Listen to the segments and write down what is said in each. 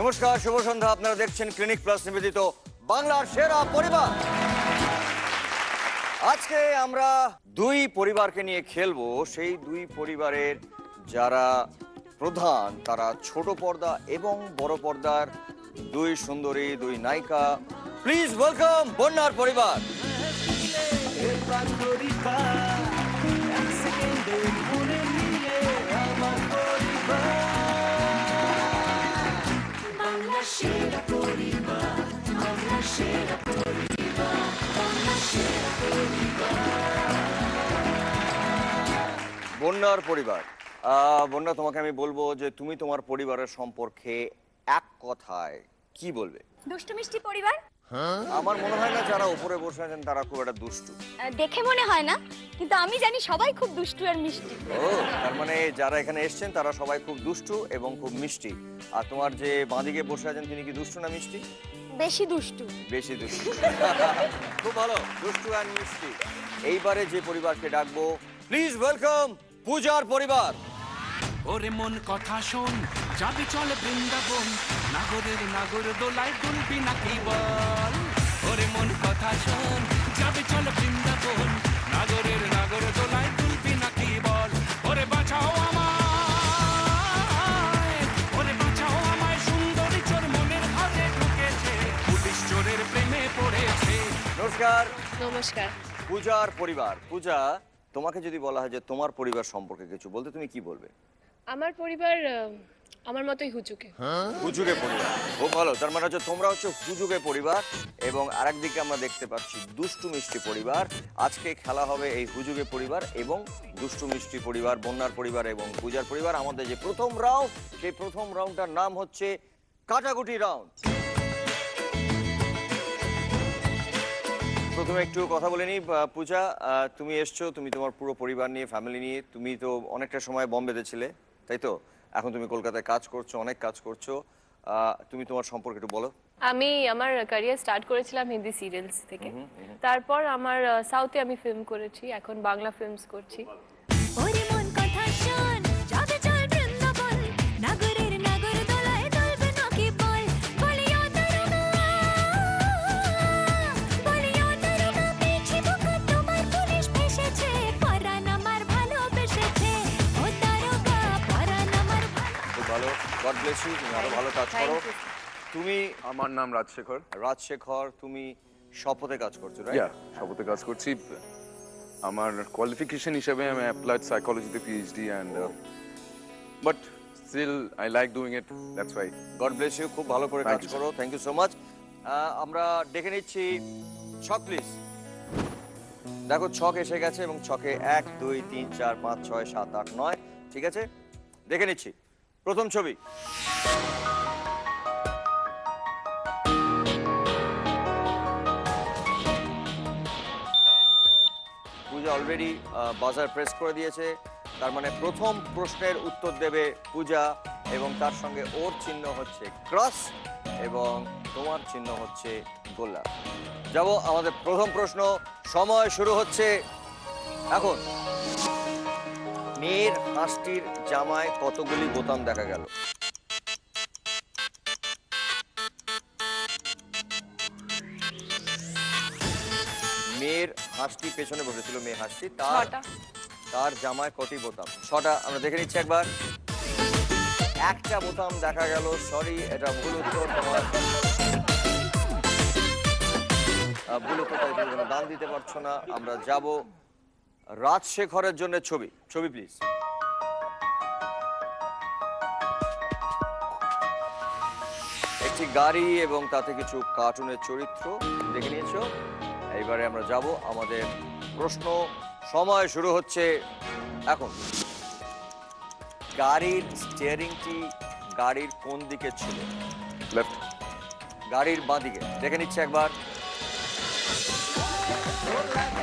নমস্কার, শুভ সন্ধ্যা। আপনারা দেখছেন ক্লিনিক প্লাস নিবেদিত বাংলার সেরা পরিবার। আজকে আমরা দুই পরিবারকে নিয়ে খেলবো। সেই দুই পরিবারের যারা প্রধান, তারা ছোট পর্দা এবং বড় পর্দার দুই সুন্দরী, দুই নায়িকা। প্লিজ ওয়েলকাম বন্যার পরিবার। বন্যার পরিবার। বন্যা, তোমাকে আমি বলবো যে তুমি তোমার পরিবারের সম্পর্কে এক কথায় কি বলবে? দুষ্টু মিষ্টি পরিবার। আমার মনে হয় না যারা উপরে বসে আছেন তারা খুব একটা দুষ্টু। দেখে মনে হয় না, কিন্তু আমি জানি সবাই খুব দুষ্টু আর মিষ্টি। ও, তার মানে যারা এখানে এসেছেন তারা সবাই খুব দুষ্টু এবং খুব মিষ্টি। আর তোমার যে বাঁদিকে বসে আছেন তিনি কি দুষ্টু না মিষ্টি? বেশি দুষ্টু। বেশি দুষ্টু। খুব ভালো, দুষ্টু আর মিষ্টি। এইবারে যে পরিবারকে ডাকবো, প্লিজ ওয়েলকাম পূজার পরিবার। ওরে মন কথা শোন, যাবি চলে বৃন্দাবন, নাগরের নাগর দোলায় দুলবি নাকি বল। ওরে মন কথা শোন, যাবি চলে বৃন্দাবন, নাগরের নাগর দোলায় দুলবি নাকি বল। ওরে বাঁচাও আমায়, ওরে বাঁচাও আমায়, সুন্দরী চোর মনের ঘরে ঢুকেছে, পুলিশ চোরের প্রেমে পড়েছে। নমস্কার। নমস্কার। পূজার পরিবার। পূজা, তোমাকে যদি বলা হয় যে তোমার পরিবার সম্পর্কে কিছু বলতে, তুমি কি বলবে? আমার পরিবার আমার মতোই হুজুকে। হুজুগে পরিবার। খুব ভালো, তার মানে হচ্ছে তোমরা হচ্ছে হুজুগে পরিবার। এবং আরেকদিকে আমরা দেখতে পাচ্ছি দুষ্টু মিষ্টি পরিবার। আজকে খেলা হবে এই হুজুগে পরিবার এবং দুষ্টু মিষ্টি পরিবার, বন্যার পরিবার এবং পূজার পরিবার। আমাদের যে প্রথম রাউন্ড, সেই প্রথম রাউন্ডটার নাম হচ্ছে কাটাকুটি রাউন্ড। প্রথমে একটু কথা বলে নিই। পূজা, তুমি এসছো, তুমি তোমার পুরো পরিবার নিয়ে, ফ্যামিলি নিয়ে। তুমি তো অনেকটা সময় বম্বেতে ছিলে, তাই তো? এখন তুমি কলকাতায় কাজ করছো, অনেক কাজ করছো। তুমি তোমার সম্পর্কে একটু বলো। আমি আমার ক্যারিয়ার স্টার্ট করেছিলাম হিন্দি সিরিয়ালস থেকে, তারপর আমার সাউথে আমি ফিল্ম করেছি, এখন বাংলা ফিল্মস করছি। ওরে মন কথা শোন, যাবে চল বৃন্দাবন, নাগরের নাগর দোলায় দুলবে নাকি বল। বলিও দারোগা, বলিও দারোগা, পেছি বুকা তোমার পুলিশ ফেসেছে, পরাণ আমার ভালোবেসেছে। ও দারোগা, পরাণ আমার খুব ভালো, গড ব্লেস ইউ। তুমি আরো ভালো কাজ করো। তুমি? আমার নাম রাজশেখর। রাজশেখর, তুমি শপথে কাজ করছো, রাইট? শপথে কাজ করছি। আমার কোয়ালিফিকেশন হিসেবে আমি অ্যাপ্লাইড সাইকোলজিতে PhD and but still I like doing it, that's why. God bless you, খুব ভালো করে কাজ করো। Thank you so much. আমরা ডেকে নিচ্ছি ছক, প্লিজ। দেখো, ছক এসে গেছে এবং ছকে 1 2 3 4 5 6 7 8 9। ঠিক আছে, দেখে নিচ্ছি প্রথম ছবি। পূজা অলরেডি বাজার প্রেস করে দিয়েছে। তার মানে প্রথম প্রশ্নের উত্তর দেবে পূজা এবং তার সঙ্গে ওর চিহ্ন হচ্ছে ক্রস এবং তোমার চিহ্ন হচ্ছে গোল্লা। যাব আমাদের প্রথম প্রশ্ন। সময় শুরু হচ্ছে এখন। মেয়ের হাঁসটির জামায় কতগুলি বোতাম দেখা গেল? মেয়ের হাঁসটি পেছনে বসেছিল, মেয়ে হাঁসটি, তার জামায় কটি বোতাম? 6টা। আমরা দেখে নিচ্ছি একবার। একটা বোতাম দেখা গেল। সরি, এটা ভুল উত্তর। তোমার ভুল উত্তর, তাই তুমি কোনো দান দিতে পারছো না। আমরা যাব রাজশেখরের জন্য ছবি। ছবি প্লিজ। একটি গাড়ি এবং তাতে কিছু কার্টুনের চরিত্র দেখে নিয়েছো। এইবারে আমরা যাব আমাদের প্রশ্ন। সময় শুরু হচ্ছে এখন। গাড়ির স্টিয়ারিংটি গাড়ির কোন দিকে ছিল? লেফট। গাড়ির বাঁ দিকে। দেখে নিচ্ছে একবার।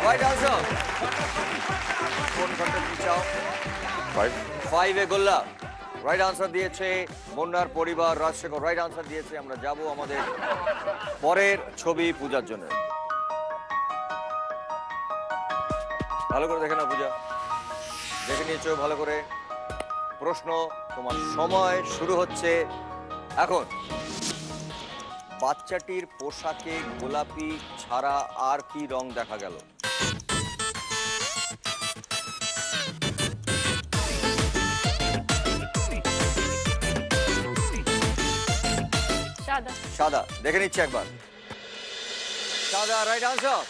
Right answer. কোন ঘন্টা কি চাও? 5. 5 এ গোল্লা রাইট আনসার দিয়েছে। মুন্নার পরিবার রাজশেখর রাইট আনসার দিয়েছে। আমরা যাব আমাদের পরের ছবি পূজার জন্য। ভালো করে দেখে না পূজা, দেখে নিয়েছো ভালো করে। প্রশ্ন, তোমার সময় শুরু হচ্ছে এখন। বাচ্চাটির পোশাকে গোলাপি ছাড়া আর কি রং দেখা গেল? সাদা। সাদা, দেখে নিচ্ছি একবার। সাদা রাইট আনসার।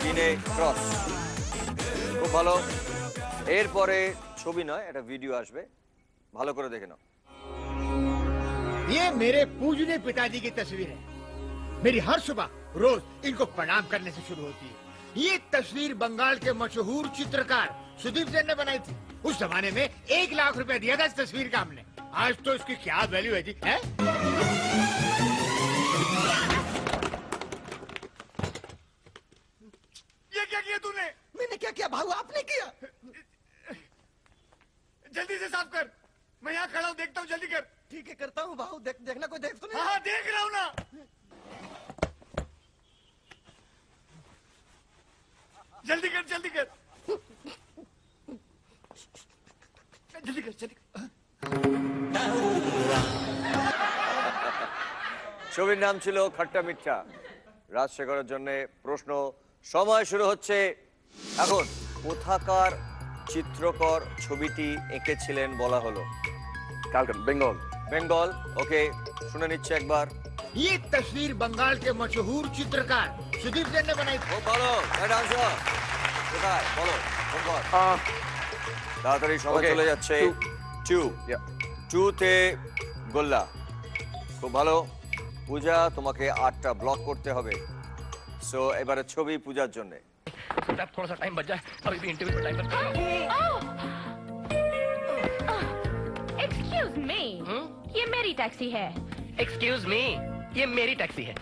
3 ক্রস, খুব ভালো। এরপরে ছবি নয়, এটা ভিডিও আসবে, ভালো করে দেখে নাও। ये मेरे पूजनीय पिताजी की तस्वीर है। मेरी हर सुबह रोज इनको प्रणाम करने से शुरू होती है। ये तस्वीर बंगाल के मशहूर चित्रकार सुदीप सेन ने बनाई थी। उस जमाने में 1 लाख रुपए दिया था इस तस्वीर का हमने। आज तो इसकी क्या वैल्यू है जी, है? ये क्या किया तूने? मैंने क्या किया भाऊ, आपने किया। जल्दी से साफ कर, मैं यहाँ खड़ा हूँ, देखता हूँ, जल्दी कर। ठीक है करता हूँ भाऊ, देखना कोई देख तो नहीं। हाँ देख रहा हूँ ना। जल्दी कर जल्दी कर जल्दी कर जल्दी कर। ছবির নাম ছিল খট্টা মিঠা। রাজশেখরের জন্য প্রশ্ন, সময় শুরু হচ্ছে এখন। কোথাকার চিত্রকর ছবিটি এঁকেছিলেন বলা হলো? Calcutta, Bengal. বেঙ্গল, ওকে, শুনে নিচ্ছে একবার। ये तस्वीर बंगाल के मशहूर चित्रकार सुदीप सेन ने बनाई थी। খুব ভালো, রাইট আনসার। কোথায় বলো, কোন ঘর? তাড়াতাড়ি সময় Okay, চলে যাচ্ছে। 2 Yeah. 2 তে গোল্লা, খুব ভালো। পূজা, তোমাকে 8টা ব্লক করতে হবে। সো এবারে ছবি পূজার জন্য। थोड़ा सा टाइम बच जाए, अभी भी इंटरव्यू टाइम पर। एक्सक्यूज मी, ये मेरी टैक्सी है। एक्सक्यूज मी, ये मेरी टैक्सी है।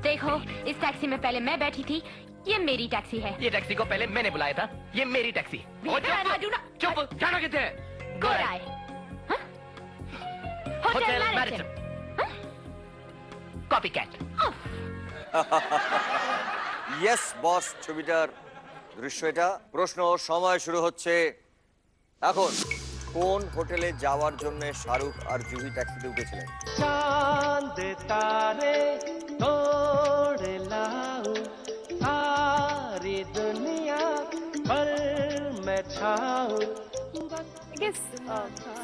देखो, इस टैक्सी में पहले मैं बैठी थी, ये मेरी टैक्सी है। ये टैक्सी को पहले मैंने बुलाया था, ये मेरी टैक्सी। चुप, जाना कितने? Gorai, hotel Marriott. Copy cat. Yes boss, ছবিটার দৃশ্য এটা। প্রশ্ন, সময় শুরু হচ্ছে এখন। কোন হোটেলে যাওয়ার জন্য শাহরুখ আর জুহি ট্যাক্সিতে উঠেছিলেন? चांद तारे तोड़ लाऊं सारी दुनिया पर मैं छाऊं। I guess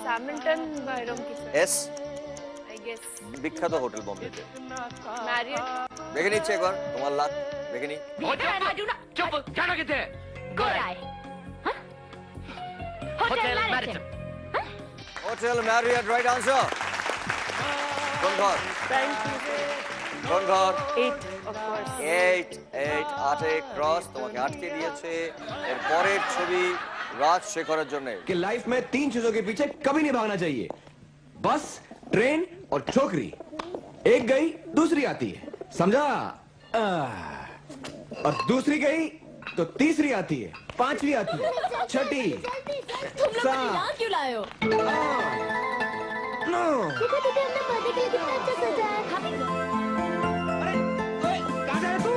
Samilton বা এরকম কিছু। এস, I guess বিখ্যাত হোটেল বোম্বেতে। Marriott। দেখে নিচ্ছে একবার, তোমার লাক দেখে নি। चुप, जाना कितने? Gorai, hotel Marriott. Hotel Marriott right answer. কোন ঘর? কোন ঘর? 8 of course। 8 8 ক্রস, তোমাকে আটকে দিয়েছে। এর পরের ছবি রাজশেখরের জন্য। कि लाइफ में 3 चीजों के पीछे कभी नहीं भागना चाहिए, बस, ट्रेन और छोकरी। एक गई दूसरी आती है, समझा? और दूसरी गई तो तीसरी आती है, 5वीं आती है, 6ठी, तुम लोग 7। यहाँ क्यों लाए हो? नो। देखो दीदी, हमने बर्थडे के लिए कितना अच्छा सजाया है। अरे, ओए, कहाँ जा रहा है तू?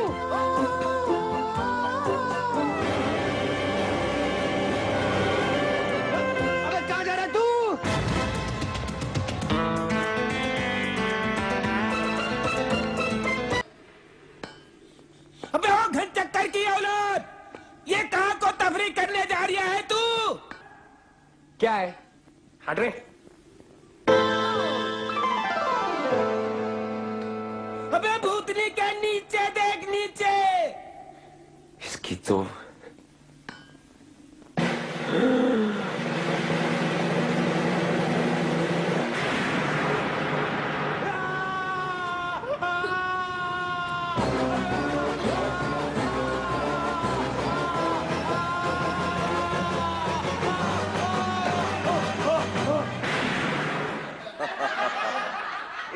अबे कहाँ जा रहा है तू? अबे ओ घन चक्कर की औलाद, ये कहाँ को तफरी करने जा रही है तू? क्या है? हट रे। अबे भूतनी के नीचे देख, नीचे। इसकी तो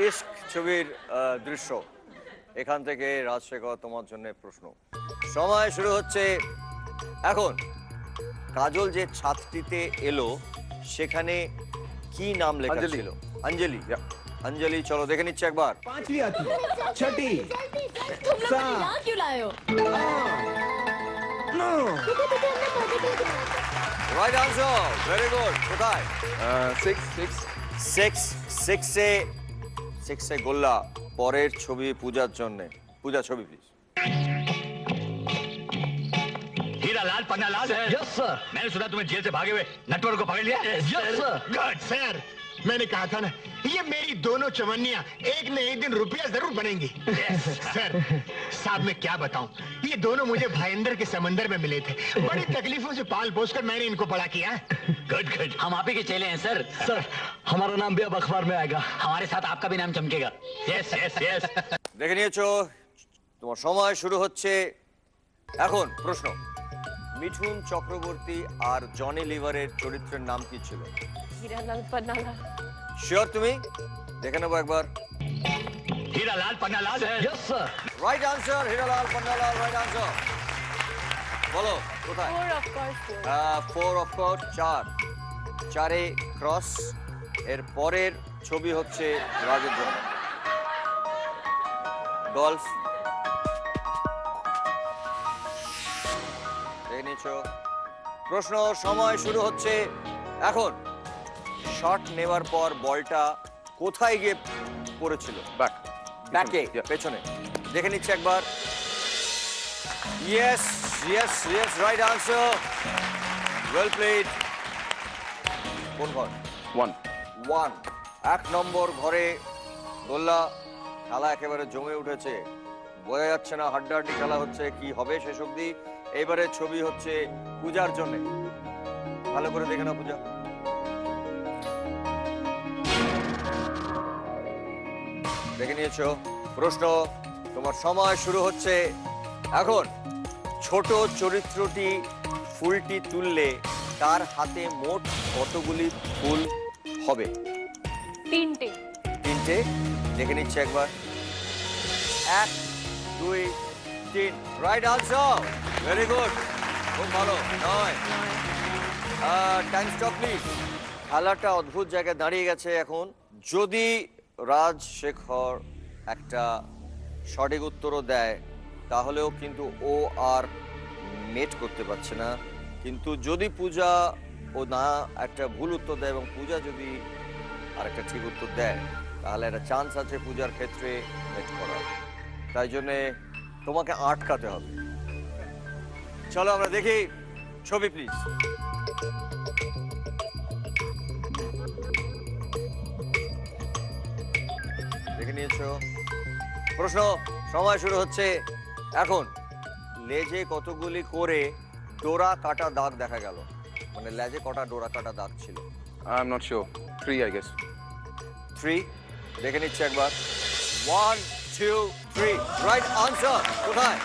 ইশক ছবির দৃশ্য। এখান থেকে রাজশেখর তোমার জন্য প্রশ্ন। সময় শুরু হচ্ছে এখন। কাজল যে ছাদটিতে এলো সেখানে কি নাম লেখা অঞ্জলি। ছিল? অঞ্জলি। অঞ্জলি, চলো দেখে নিচ্ছি একবার। पांचवी आती है, छठी, तुम लोग सात, यहाँ क्यों लाए हो? नौ। Right answer, very good. কোথায়? 6 সিক্সে গোল্লা। পরের ছবি পূজার জন্য। পূজা, ছবি প্লিজ। हीरा लाल पन्ना लाल है। Yes sir. मैंने सुना तुम्हें जेल से भागे हुए नटवर को पकड़ लिया। Yes sir. गुड सर, मैंने कहा था ना, ये मेरी दोनों चवन्नियां एक न एक दिन रुपया जरूर बनेंगी। सर, साहब मैं क्या बताऊं, ये दोनों मुझे भाईंदर के समंदर में मिले थे। बड़ी तकलीफों से पाल पोस कर मैंने इनको बड़ा किया। Good good. हम आप ही के चेले हैं सर। सर, हमारा नाम भी अब अखबार में आएगा। हमारे साथ आपका भी नाम चमकेगा। Yes yes yes. দেখে নিয়েছো, তোমার সময় শুরু হচ্ছে এখন। প্রশ্ন, মিঠুন চক্রবর্তী আর জনি লিভারের চরিত্রের নাম কি ছিল? হিরালাল পান্নালাল। শিওর তুমি? দেখে নেবো একবার। हीरा लाल पन्ना लाल है। Yes sir. Right answer, Hiralal Pannalal, right answer. বলো কোথায়? 4 of course 4. 4 of course, 4। 4-এ ক্রস। এর পরের ছবি হচ্ছে রাজের জন্য গলফ। দেখে নিয়েছো। প্রশ্ন, সময় শুরু হচ্ছে এখন। শট নেওয়ার পর বলটা কোথায় গিয়ে পড়েছিল? back. ব্যাকে, Yeah. পেছনে। দেখে নিচ্ছি একবার। Yes yes yes, right answer, well played. কোন ঘর? 1 1। 1 নম্বর ঘরে গোল্লা। খেলা একেবারে জমে উঠেছে, বোঝা যাচ্ছে না হাড্ডাহাড্ডি খেলা হচ্ছে, কি হবে শেষ অবধি। এবারে ছবি হচ্ছে পূজার জন্য। ভালো করে দেখে নাও পূজা। দেখে নিয়েছো। প্রশ্ন, তোমার সময় শুরু হচ্ছে এখন। ছোট চরিত্রটি ফুলটি তুললে তার হাতে মোট কতগুলি ফুল হবে? 3টে। 3টে। দেখে নিচ্ছি একবার। 1 2 3, রাইট আনসার, ভেরি গুড, খুব ভালো। 9। Time stop please. খেলাটা অদ্ভুত জায়গায় দাঁড়িয়ে গেছে এখন। যদি রাজশেখর একটা সঠিক উত্তরও দেয় তাহলেও কিন্তু ও আর মেট করতে পারছে না। কিন্তু যদি পূজা ও না একটা ভুল উত্তর দেয় এবং পূজা যদি আর একটা ঠিক উত্তর দেয় তাহলে একটা চান্স আছে পূজার ক্ষেত্রে মেট করার। তাই জন্যে তোমাকে আটকাতে হবে। চলো আমরা দেখি ছবি প্লিজ। দেখে নিয়েছো। প্রশ্ন, সময় শুরু হচ্ছে এখন। লেজে কতগুলি করে ডোরা কাটা দাগ দেখা গেল? মানে লেজে কটা ডোরা কাটা দাগ ছিল? I'm not sure. 3 I guess. 3। দেখে নিচ্ছি একবার। 1 2 3, রাইট আনসার। কোথায়?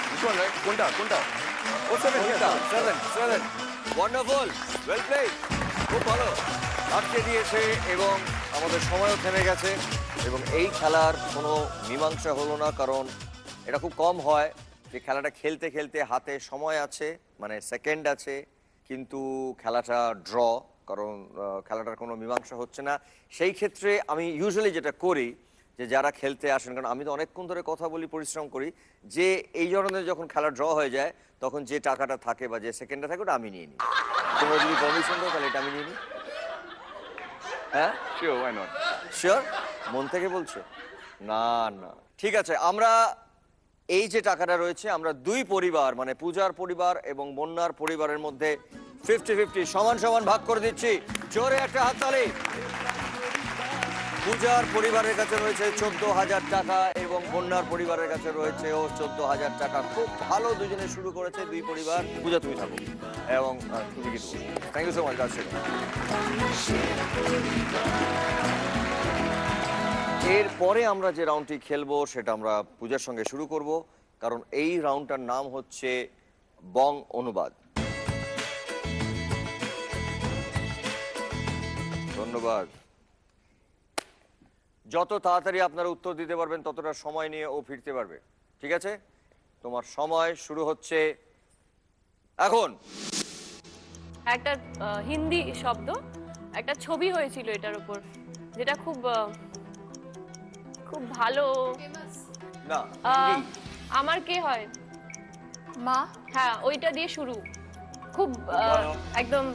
Which one, right? কোনটা? 7। ওয়ান্ডারফুল, ওয়েল প্লেড, খুব ভালো। আটকে দিয়েছে এবং আমাদের সময়ও থেমে গেছে এবং এই খেলার কোনো মীমাংসা হলো না, কারণ এটা খুব কম হয় যে খেলাটা খেলতে খেলতে হাতে সময় আছে, মানে সেকেন্ড আছে, কিন্তু খেলাটা ড্র, কারণ খেলাটার কোনো মীমাংসা হচ্ছে না। সেই ক্ষেত্রে আমি ইউজুয়ালি যেটা করি যে যারা খেলতে আসেন, কারণ আমি তো অনেকক্ষণ ধরে কথা বলি, পরিশ্রম করি, যে এই ধরনের যখন খেলা ড্র হয়ে যায় তখন যে টাকাটা থাকে বা যে সেকেন্ডটা থাকে ওটা আমি নিয়ে নিই। তোমরা যদি পারমিশন দাও তাহলে এটা আমি নিয়ে নিই। হ্যাঁ Sure, why not? শিওর? মন থেকে বলছো? না না, ঠিক আছে। আমরা এই যে টাকাটা রয়েছে আমরা দুই পরিবার, মানে পূজার পরিবার এবং বন্যার পরিবারের মধ্যে 50-50 সমান সমান ভাগ করে দিচ্ছি। জোরে একটা হাততালি। পূজার পরিবারের কাছে রয়েছে 14,000 টাকা এবং বন্যার পরিবারের কাছে রয়েছে 14,000 টাকা। খুব ভালো দুজনে শুরু করেছে দুই পরিবার। পূজা তুমি থাকো এবং তুমি কি দেবো। Thank you so much. এরপরে আমরা যে রাউন্ডটি খেলবো সেটা আমরা পূজার সঙ্গে শুরু করব, কারণ এই রাউন্ডটার নাম হচ্ছে বং অনুবাদ। ধন্যবাদ। যত তাড়াতাড়ি আপনারা উত্তর দিতে পারবেন ততটা সময় নিয়ে ও ফিরতে পারবে, ঠিক আছে? তোমার সময় শুরু হচ্ছে এখন। একটা হিন্দি শব্দ, একটা ছবি হয়েছিল এটার উপর, যেটা খুব খুব ভালো। না, আমার কে হয়? মা। হ্যাঁ, ওইটা দিয়ে শুরু, খুব একদম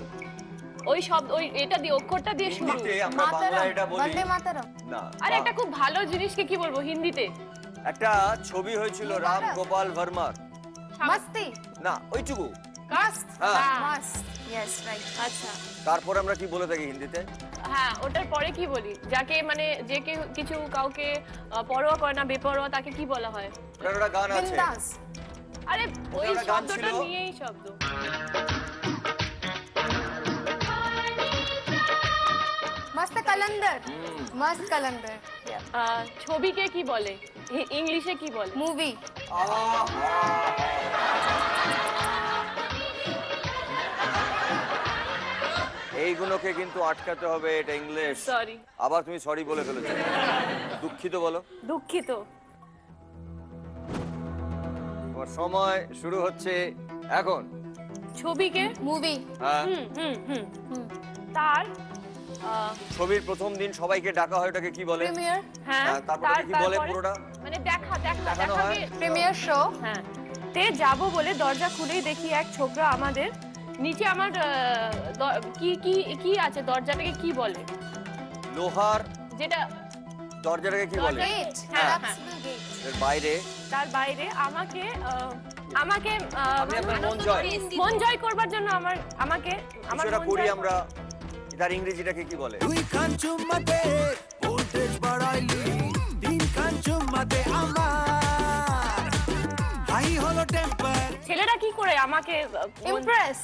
ওই শব্দ, ওই এটা দিয়ে, অক্ষরটা দিয়ে শুরু। হিন্দিতে আমরা বাংলায় এটা বলি বন্দে মাতরম। না। আর একটা খুব ভালো জিনিসকে কি বলবো হিন্দিতে? একটা ছবি হয়েছিল রাম গোপাল ভার্মার। মস্তি। না, ওইটুকু। কাস্ট। হ্যাঁ। মাস্ট। Yes, right. আচ্ছা। তারপর আমরা কি বলে থাকি হিন্দিতে? হ্যাঁ, ওটার পরে কি বলি? যাকে মানে যে কেউ কিছু কাউকে পরোয়া করে না, বেপরোয়া, তাকে কি বলা হয়? ওটার একটা গান আছে। বিন্দাস। আরে ওই ওটা গান শব্দটা ছিল। নিয়েই শব্দ। মস্ত কালান্দার। মস্ত কালান্দার। ছবিকে কি বলে ইংলিশে? কি বলে? মুভি। এইগুলোকে কিন্তু আটকাতে হবে, এটা ইংলিশ। সরি। আবার তুমি সরি বলে ফেলেছো, দুঃখিত বলো। দুঃখিত। তোমার সময় শুরু হচ্ছে এখন। ছবিকে মুভি। হ্যাঁ, তার ছবির প্রথম দিন সবাইকে ডাকা হয়, ওটাকে কি বলে? প্রিমিয়ার। হ্যাঁ, হ্যাঁ, তারপরে কি বলে পুরোটা? মানে দেখানো দেখাকে হয়। Premiere show. হ্যাঁ, তে যাবো বলে দরজা খুলেই দেখি এক ছোকরা আমাদের নিচে। আমার কি কি কি আছে? দরজাটাকে কি বলে? লোহার যেটা দরজাটাকে কি বলে? গেট। হ্যাঁ। collapsible gate। এর বাইরে তার বাইরে আমাকে আমাকে আমি আপনার মন জয় করবার জন্য আমাকে আমার কিছুটা মন করি জয় আমরা। তার ইংরেজিটাকে কি বলে? তুই কান চুম্মাতে ভোল্টেজ বাড়াইলি, তিন কান চুম্মাতে আমার হাই হলো টেম্পার। ছেলেরা কি করে আমাকে ইমপ্রেস।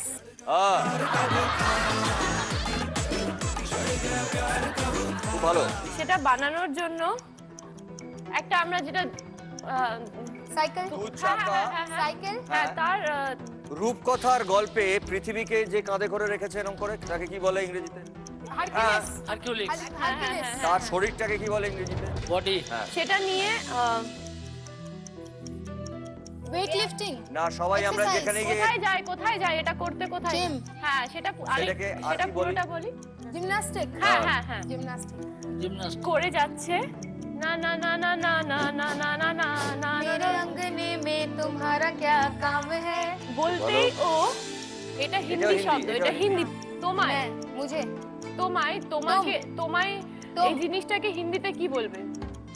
খুব ভালো। সেটা বানানোর জন্য একটা আমরা যেটা সাইকেল। দু চাকা। সাইকেল। হ্যাঁ, তার রূপকথার গল্পে পৃথিবীকে যে কাঁধে করে রেখেছে এরকম করে, তাকে কি বলে ইংরেজিতে? হারকিউলিস। হারকিউলিস। হারকিউলিস। তার শরীরটাকে কি বলে ইংরেজিতে? বডি। সেটা নিয়ে ওয়েট লিফটিং। না, সবাই আমরা Exercise. যেখানে গিয়ে কোথায় যায় এটা করতে? কোথায়? Gym. হ্যাঁ, সেটা সেটাকে আর সেটা কি বলি? পুরোটা বলি। জিমনাস্টিক। হ্যাঁ হ্যাঁ হ্যাঁ, জিমনাস্টিক। জিমনাস্ট। করে যাচ্ছে না না না না না না না না না না না मेरे अंगने में तुम्हारा क्या काम है? বলতেই ও, এটা হিন্দি হিন্দি, শব্দ, এটাও এটা হিন্দি। তোমায় मैं मुझे তোমায় তোমাকে তোমায় तुम। এই জিনিসটাকে হিন্দিতে কি বলবে?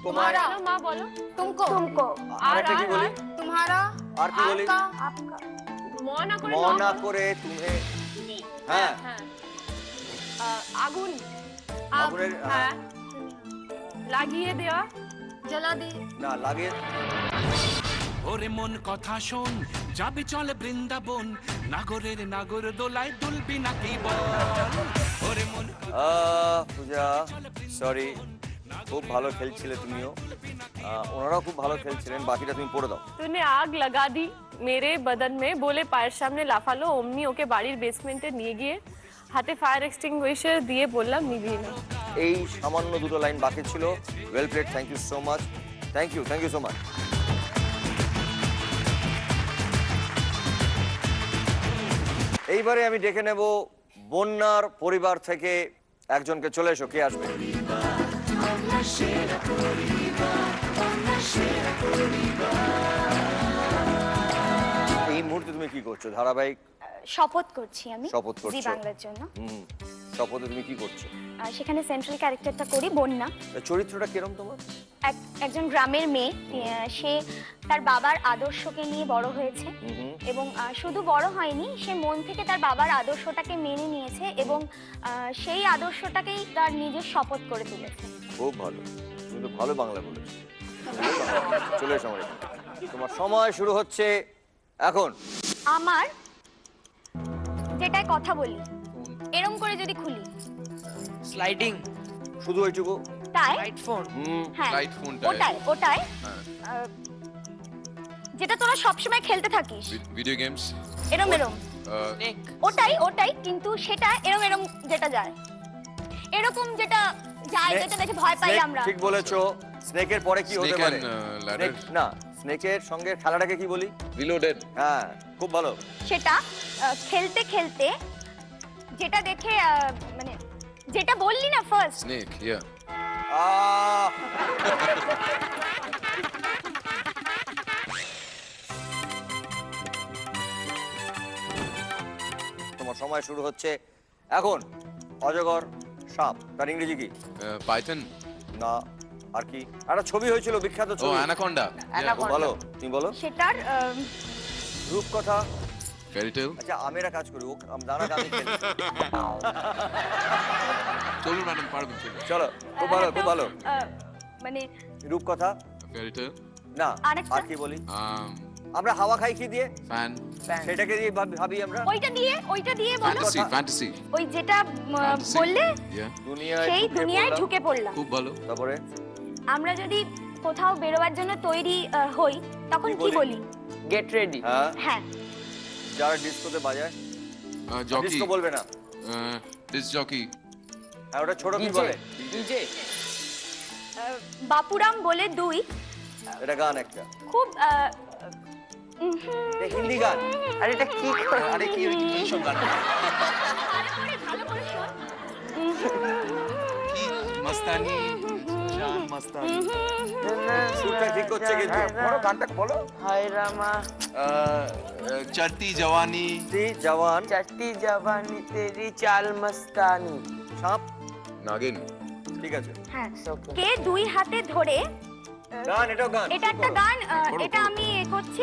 তোমার। বলো, মা বলো। तुमको। तुमको। আর একটা কি বলি? तुम्हारा। আর কি বলি? आपका। आपका। ম না করে ম ন না বলো। করে তুমি। হ্যাঁ হ্যাঁ, হ্যাঁ। আগুন। আগুনের, হ্যাঁ, লাগিয়ে দেওয়া। जला दी। না লাগে। ওরে মন কথা শোন, যাবে চলে বৃন্দাবন, নাগরের নাগর দোলায় দুলবি নাকি বল। ওরে মন পূজা, সরি, খুব ভালো খেলছিলে তুমিও, ওনারাও খুব ভালো খেলছিলেন। বাকিটা তুমি পড়ে দাও। तूने आग लगा दी मेरे बदन में, বলে পায়ের সামনে লাফালো। অমনি ওকে বাড়ির বেসমেন্টে নিয়ে গিয়ে হাতে ফায়ার এক্সটিংগুইশার দিয়ে বললাম নিভিয়ে নাও। এই সামান্য দুটো লাইন বাকি ছিল। Well played, thank you so much. Thank you so much. এইবারে আমি ডেকে নেব বন্যার পরিবার থেকে একজনকে। চলে এসো, কে আসবে? এই মুহূর্তে তুমি কি করছো? ধারাবাহিক শপথ করছি আমি শপথ জি করছো। বাংলার জন্য। শপথে তুমি কি করছো? সেখানে সেন্ট্রাল ক্যারেক্টারটা করি বন্যা। চরিত্রটা কিরম তোমার? একজন গ্রামের মেয়ে, সে তার বাবার আদর্শকে নিয়ে বড় হয়েছে এবং শুধু বড় হয়নি, সে মন থেকে তার বাবার আদর্শটাকে মেনে নিয়েছে এবং সেই আদর্শটাকেই তার নিজের শপথ করে তুলেছে। খুব ভালো, তুমি তো ভালো বাংলা বলেছো। চলে এসো আমার এখানে। তোমার সময় শুরু হচ্ছে এখন। আমার যেটাই কথা বলি এরম করে যদি খুলি, স্লাইডিং। শুধু ওইটুকু? তাই রাইট ফোন। হ্যাঁ, Right phone টা। ওটাই যেটা তোরা সবসময় খেলতে থাকিস, ভিডিও গেমস। এরম নেক। ওটাই কিন্তু সেটা এরম যেটা যায়, এরকম যেটা জায়গাটা দেখে ভয় পাই Snake, আমরা। ঠিক বলেছো। স্নেকের পরে কি হতে Snake পারে? and, ladder. Snake- না, স্নেকের সঙ্গে খেলাটাকে কি বলি? Reloaded. হ্যাঁ, খুব ভালো। সেটা খেলতে খেলতে যেটা দেখে মানে যেটা বললি না ফার্স্ট, Snake, yeah. আহ, তোমার সময় শুরু হচ্ছে এখন। অজগর সাপ, তার ইংরেজি কি? Python. না, আর কি? একটা ছবি হয়েছিল, বিখ্যাত Oh, ছবি। anaconda. Yeah. খুব ভালো, তুমি বলো। সেটার রূপকথা। Fairy tale. আচ্ছা, আমি একটা কাজ করি, ও দাঁড়া আমি খেলি। চলুন ম্যাডাম, পারবেন চলুন। চলো, খুব ভালো, খুব ভালো। মানে রূপকথা। Fairy tale. না, আরেকটা? আর কি বলি? আমরা হাওয়া খাই কি দিয়ে? Fan. সেটাকে দিয়ে ভাবি আমরা। ওইটা দিয়ে বলো। Fantasy, fantasy. ওই যেটা Fantasy. বললে Yeah. সেই দুনিয়ায় ঢুকে পড়লাম। খুব ভালো। তারপরে আমরা যদি কোথাও বেরোবার জন্য তৈরি হই তখন কি বলি? Get ready. হ্যাঁ, হ্যাঁ। যারা ডিস্কোতে বাজায়। Jockey. ডিস্কো বলবে না। Disc jockey. আর ওটা ছোট কি বলে? ডিজে। বাপুরাম বলে 2। এটা গান একটা। খুব এটা হিন্দি গান। আরে এটা কি আরে কি সব গান? ভালো করে শোন। मस्तानी जान मस्तानी সুরটা ঠিক হচ্ছে কিন্তু। বড় গানটা বলো। হায় রামা चढ़ती जवानी জওয়ান। চারটি জবানি তেরি চাল মস্তানি। সাপ। Nagin. ঠিক আছে। হ্যাঁ। কে 2 হাতে ধরে গান, এটাও গান। এটা একটা গান, এটা আমি করছি।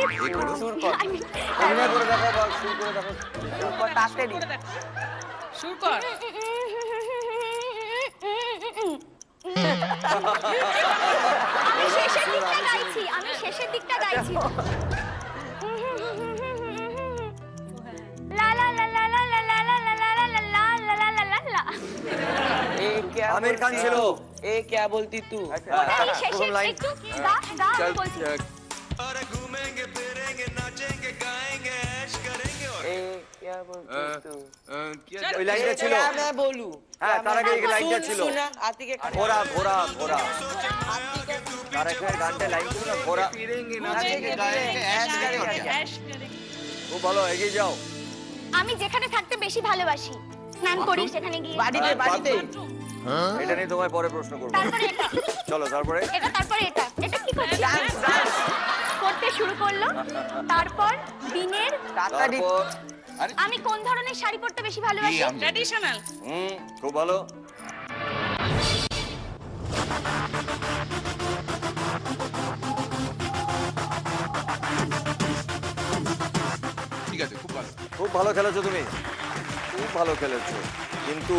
সুর কর। অভিনয় করে দেখো বা সুর করে দেখো। সুর কর তাড়াতাড়ি। সুর কর। আমি শেষের দিকটা গাইছি। লা লা লা লা লা লা লা লা লা লা লা লা লা লা লা লা। এ क्या আমির খান ছিল। এ क्या बोलती तू? ওটাই শেষের লাইন। একটু গা গা আমি বলছি। এ क्या बोलती तू? ওই লাইনটা ছিল। क्या मैं बोलूं? হ্যাঁ, তার আগে এই লাইনটা ছিল। सुना आती के ঘোড়া ঘোড়া ঘোড়া। তার আগে গানটা লাইন ছিল না, ঘোড়া। খুব ভালো, এগিয়ে যাও। আমি যেখানে থাকতে বেশি ভালোবাসি, স্নান করি সেখানে গিয়ে। বাড়িতে বাড়িতে। এটা নিয়ে তোমায় পরে প্রশ্ন করবো। তারপরে এটা, চলো, তারপরে এটা তারপরে এটা। এটা কি করছি? করতে শুরু করলো। তারপর দিনের তাড়াতাড়ি। তারপর আমি কোন ধরনের শাড়ি পরতে বেশি ভালোবাসি? ট্র্যাডিশনাল। খুব ভালো। ঠিক আছে, খুব ভালো। খুব ভালো খেলেছো তুমি, খুব ভালো খেলেছো, কিন্তু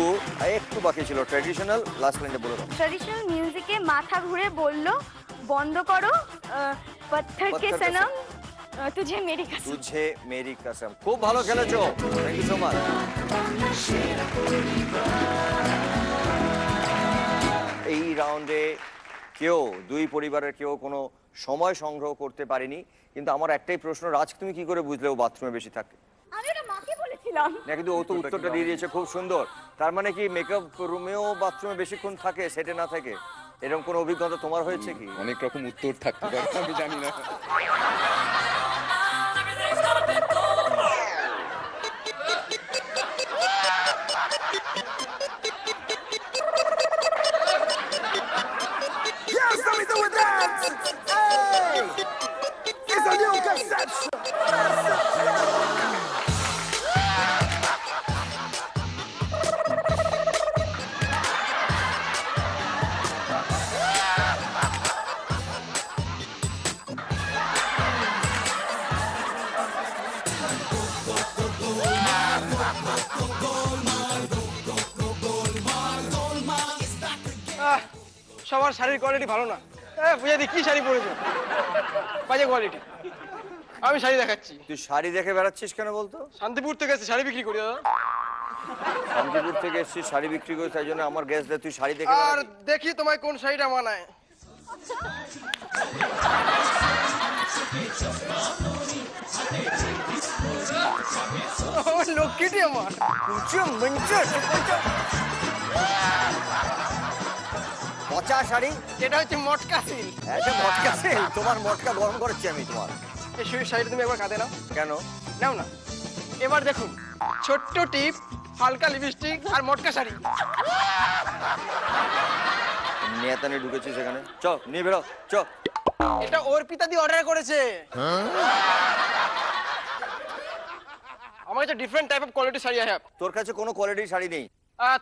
একটু বাকি ছিল। ট্র্যাডিশনাল, লাস্ট লাইনটা বলে দাও। ট্র্যাডিশনাল মিউজিকে মাথা ঘুরে বলল বন্ধ করো পত্থর কে সনম তুঝে মেরি কসম। তুঝে মেরি কসম। খুব ভালো খেলেছো, থ্যাংক ইউ সো মাচ। এই রাউন্ডে কেউ, দুই পরিবারের কেউ কোনো সময় সংগ্রহ করতে পারেনি, কিন্তু আমার একটাই প্রশ্ন, রাজ তুমি কি করে বুঝলে ও বাথরুমে বেশি থাকে? আমি এটা মাকে বলেছিলাম। না, কিন্তু ও তো উত্তরটা দিয়ে দিয়েছে খুব সুন্দর। তার মানে কি মেকআপ রুমেও বাথরুমে বেশিক্ষণ থাকে, সেটে না থাকে? এরকম কোনো অভিজ্ঞতা তোমার হয়েছে কি? অনেক রকম উত্তর থাকতে পারে, আমি জানি না। Yes, let me do it dance! Hey! It's a new conception! সবার শাড়ির কোয়ালিটি ভালো না। বুঝাদি কি শাড়ি পরেছো? বাজে কোয়ালিটি। আমি শাড়ি দেখাচ্ছি। তুই শাড়ি দেখে বেড়াচ্ছিস কেন বলতো? শান্তিপুর থেকে এসে শাড়ি বিক্রি করি দাদা। শান্তিপুর থেকে এসেছিস শাড়ি বিক্রি করে, তাই জন্য আমার গ্যাস দেয় তুই শাড়ি দেখে আর বেড়াবি। দেখি তোমায় কোন শাড়িটা মানায়। লক্ষ্মীটি আমার। পচা শাড়ি? এটা হচ্ছে মটকা সিল। এটা মটকা সিল? তোমার মটকা গরম করেছি আমি তোমার। এই শাড়িটা তুমি একবার কাঁধে নাও। কেন? নাও না। এবার দেখুন, ছোট্ট টিপ, হালকা লিপস্টিক আর মটকা শাড়ি। নেতানে ঢুকেছি সেখানে। চ নিয়ে বেরো, চ। এটা ওর পিতা দিয়ে অর্ডার করেছে। আমার কাছে different type of quality sari আছে। তোর কাছে কোনো কোয়ালিটির শাড়ি নেই?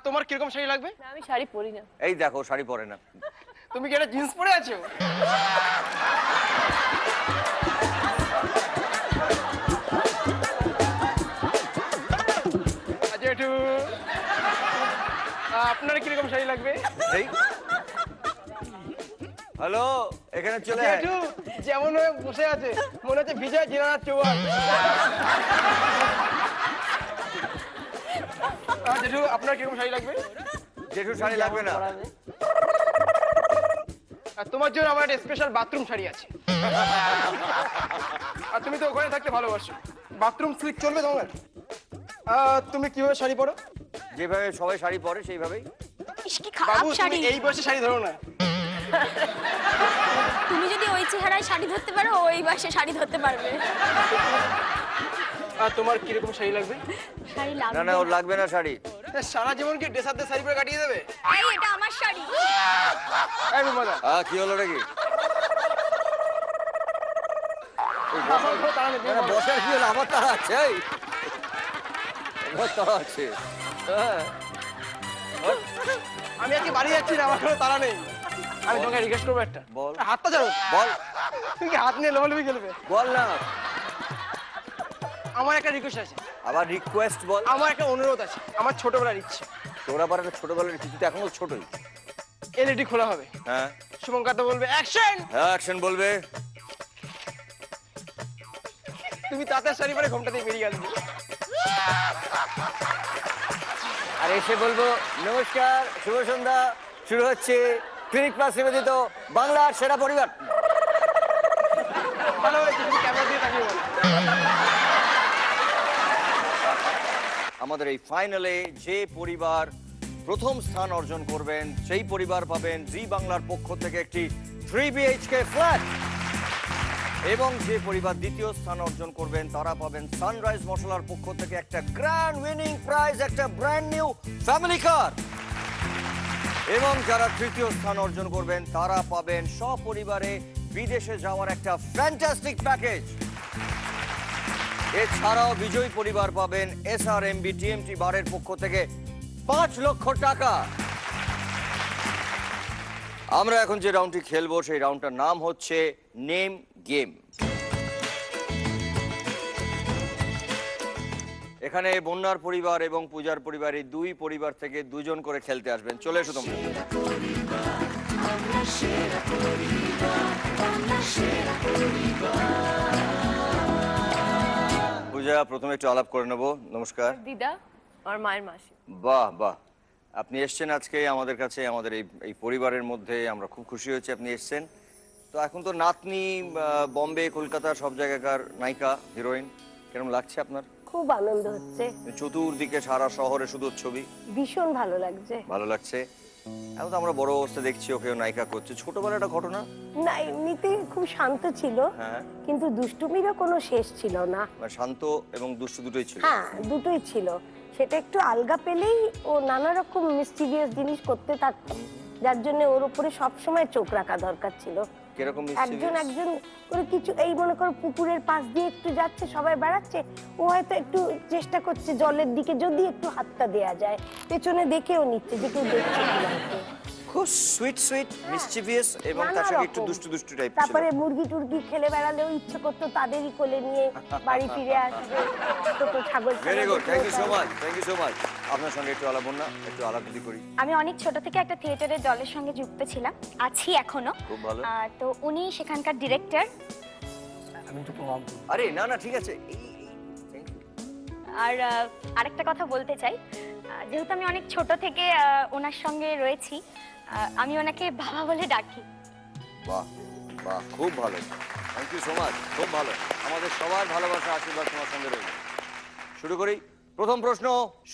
তোমার কিরকম শাড়ি লাগবে? না, আমি শাড়ি পরি না। এই দেখো, শাড়ি পরে না। তুমি কি একটা জিন্স পরে আছো? জেঠু, আপনার কিরকম শাড়ি লাগবে? এই হ্যালো, এখানে চলে আয়। জেঠু যেমন হয়ে বসে আছে মনে হচ্ছে বিজয় জিরানাথ চৌহান। জেঠু, আপনার কিরকম শাড়ি লাগবে? জেঠু শাড়ি লাগবে না। আর তোমার জন্য আমার একটা স্পেশাল বাথরুম শাড়ি আছে। আর তুমি তো ওখানে থাকতে ভালোবাসো, বাথরুম সিল্ক চলবে তোমার? তুমি কিভাবে শাড়ি পরো? যেভাবে সবাই শাড়ি পরে সেইভাবেই। কি খারাপ বাবু, শাড়ি। তুমি এই বয়সে শাড়ি ধরো না। তুমি যদি ওই চেহারায় শাড়ি ধরতে পারো, ওই বয়সে শাড়ি ধরতে পারবে। আর তোমার কিরকম শাড়ি লাগবে? শাড়ি না লাগবে না, ওর লাগবে না শাড়ি। সারা জীবন কি ড্রেসার দিয়ে শাড়ি পরে কাটিয়ে দেবে? এই, এটা আমার শাড়ি। এই বিমলা, কি হলো নাকি? তারা নেই। বসার কি হলো? আমার তারা আছে, আমার তারা আছে। হ্যাঁ, আমি আজকে বাড়ি যাচ্ছি না, আমার কোনো তারা নেই। আমি তোমাকে রিকোয়েস্ট করবো একটা। বল। হাতটা ছাড়ো। বল। তুমি কি হাত নিয়ে লোবলবি খেলবে? বল না। আমার একটা রিকোয়েস্ট আছে। আবার রিকোয়েস্ট বল। আমার একটা অনুরোধ আছে, আমার ছোটবেলার ইচ্ছে। তোর আবার একটা ছোটবেলার কিছু তো এখনো ছোটই। এলইডি খোলা হবে। হ্যাঁ, শুভঙ্কর তো বলবে অ্যাকশন। হ্যাঁ, অ্যাকশন বলবে। তুমি তাঁতের শাড়ি পরে ঘোমটা দিয়ে বেরিয়ে আসবে। আর এসে বলবো নমস্কার, শুভ সন্ধ্যা। শুরু হচ্ছে ক্লিনিক প্লাস নিবেদিত বাংলার সেরা পরিবার। ভালো হয়েছে, তুমি ক্যামেরা দিয়ে তাকিয়ে বলো। আমাদের এই ফাইনালে যে পরিবার প্রথম স্থান অর্জন করবেন সেই পরিবার পাবেন জি বাংলার পক্ষ থেকে একটি 3 BHK ফ্ল্যাট, এবং যে পরিবার দ্বিতীয় স্থান অর্জন করবেন তারা পাবেন সানরাইজ মশলার পক্ষ থেকে একটা গ্র্যান্ড উইনিং প্রাইজ, একটা ব্র্যান্ড নিউ ফ্যামিলি কার, এবং যারা তৃতীয় স্থান অর্জন করবেন তারা পাবেন সপরিবারে বিদেশে যাওয়ার একটা ফ্যান্টাস্টিক প্যাকেজ। এছাড়াও বিজয়ী পরিবার পাবেন SRMB TMT বারের পক্ষ থেকে 5 লক্ষ টাকা। আমরা এখন যে রাউন্ডটি খেলবো সেই রাউন্ডটার নাম হচ্ছে নেম গেম। এখানে বন্যার পরিবার এবং পূজার পরিবার, এই দুই পরিবার থেকে দুজন করে খেলতে আসবেন। চলে এসো তোমরা। পূজা, প্রথমে একটু আলাপ করে নেবো। নমস্কার। দিদা আর মায়ের মাসি। বাহ বাহ, আপনি এসছেন আজকে আমাদের কাছে, আমাদের এই পরিবারের মধ্যে। আমরা খুব খুশি হয়েছি আপনি এসছেন। তো এখন তো নাতনি বম্বে, কলকাতা সব জায়গাকার নায়িকা, হিরোইন। কিরকম লাগছে আপনার? খুব আনন্দ হচ্ছে। চতুর্দিকে সারা শহরে শুধু ছবি। ভীষণ ভালো লাগছে। ভালো লাগছে। এখন তো আমরা বড় অবস্থা দেখছি ওকেও নায়িকা করছে। ছোটবেলার একটা ঘটনা না, এমনিতে খুব শান্ত ছিল, হ্যাঁ, কিন্তু দুষ্টুমিরও কোনো শেষ ছিল না। মানে শান্ত এবং দুষ্টু দুটোই ছিল। হ্যাঁ, দুটোই ছিল। সেটা একটু আলগা পেলেই ও নানা রকম মিস্টিরিয়াস জিনিস করতে থাকতো, যার জন্য ওর উপরে সবসময় চোখ রাখা দরকার ছিল। কিরকম একজন একজন করে কিছু, এই মনে করো পুকুরের পাশ দিয়ে একটু যাচ্ছে, সবাই বেড়াচ্ছে, ও হয়তো একটু চেষ্টা করছে জলের দিকে যদি একটু হাতটা দেয়া যায়, পেছনে দেখেও নিচ্ছে যে কেউ দেখছে কিনা। খুব সুইট সুইট মিসচিভিয়াস এবং তার সাথে একটু দুষ্টু দুষ্টু টাইপ ছিল। তারপরে মুরগি টুরগি খেলে বেড়ালেও ইচ্ছে করতো তাদেরই কোলে নিয়ে বাড়ি ফিরে আসবে। ছোট ছাগল। Very good, thank you so much, thank you so much. আপনার সঙ্গে একটু আলাপ না, একটু আলাপ যদি করি। আমি অনেক ছোট থেকে একটা থিয়েটারের দলের সঙ্গে যুক্ত ছিলাম, আছি এখনো। খুব ভালো। তো উনি সেখানকার ডিরেক্টর। আমি তো প্রণাম করি। আরে না না, ঠিক আছে। আর আরেকটা কথা বলতে চাই, যেহেতু আমি অনেক ছোট থেকে ওনার সঙ্গে রয়েছি, আমি ওনাকে বাবা বলে ডাকি। বাহ বাহ, খুব ভালো, থ্যাংক ইউ সো মাচ, খুব ভালো। আমাদের সবার ভালোবাসা, আশীর্বাদ তোমার সঙ্গে রইল। শুরু করি। প্রথম প্রশ্ন,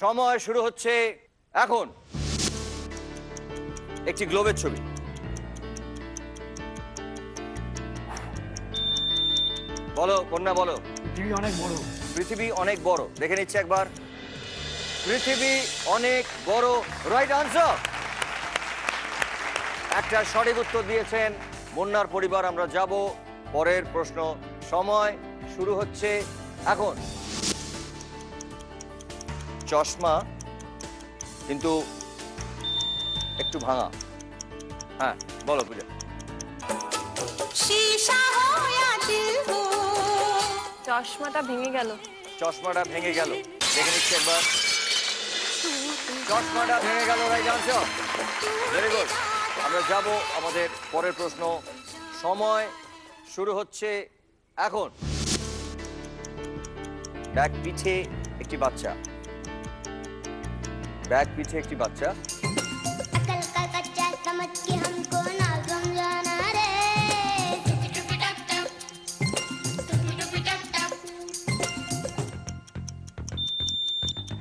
সময় শুরু হচ্ছে এখন। একটি গ্লোবের ছবি, বলো কন্যা বলো। পৃথিবী অনেক বড়। পৃথিবী অনেক বড়, দেখে নিচ্ছে একবার। পৃথিবী অনেক বড়, রাইট আনসার। একটা সঠিক উত্তর দিয়েছেন মুন্নার পরিবার। আমরা যাব পরের প্রশ্ন, সময় শুরু হচ্ছে এখন। চশমা কিন্তু একটু ভাঙা। হ্যাঁ বলো পূজা। চশমাটা ভেঙে গেল। চশমাটা ভেঙে গেল, দেখে নিচ্ছি একবার। চশমাটা ভেঙে গেল, রাইট আনসার। Very good. আমরা যাব আমাদের পরের প্রশ্ন, সময় শুরু হচ্ছে এখন। ব্যাগ পিঠে একটি বাচ্চা। ব্যাগ পিঠে একটি বাচ্চা।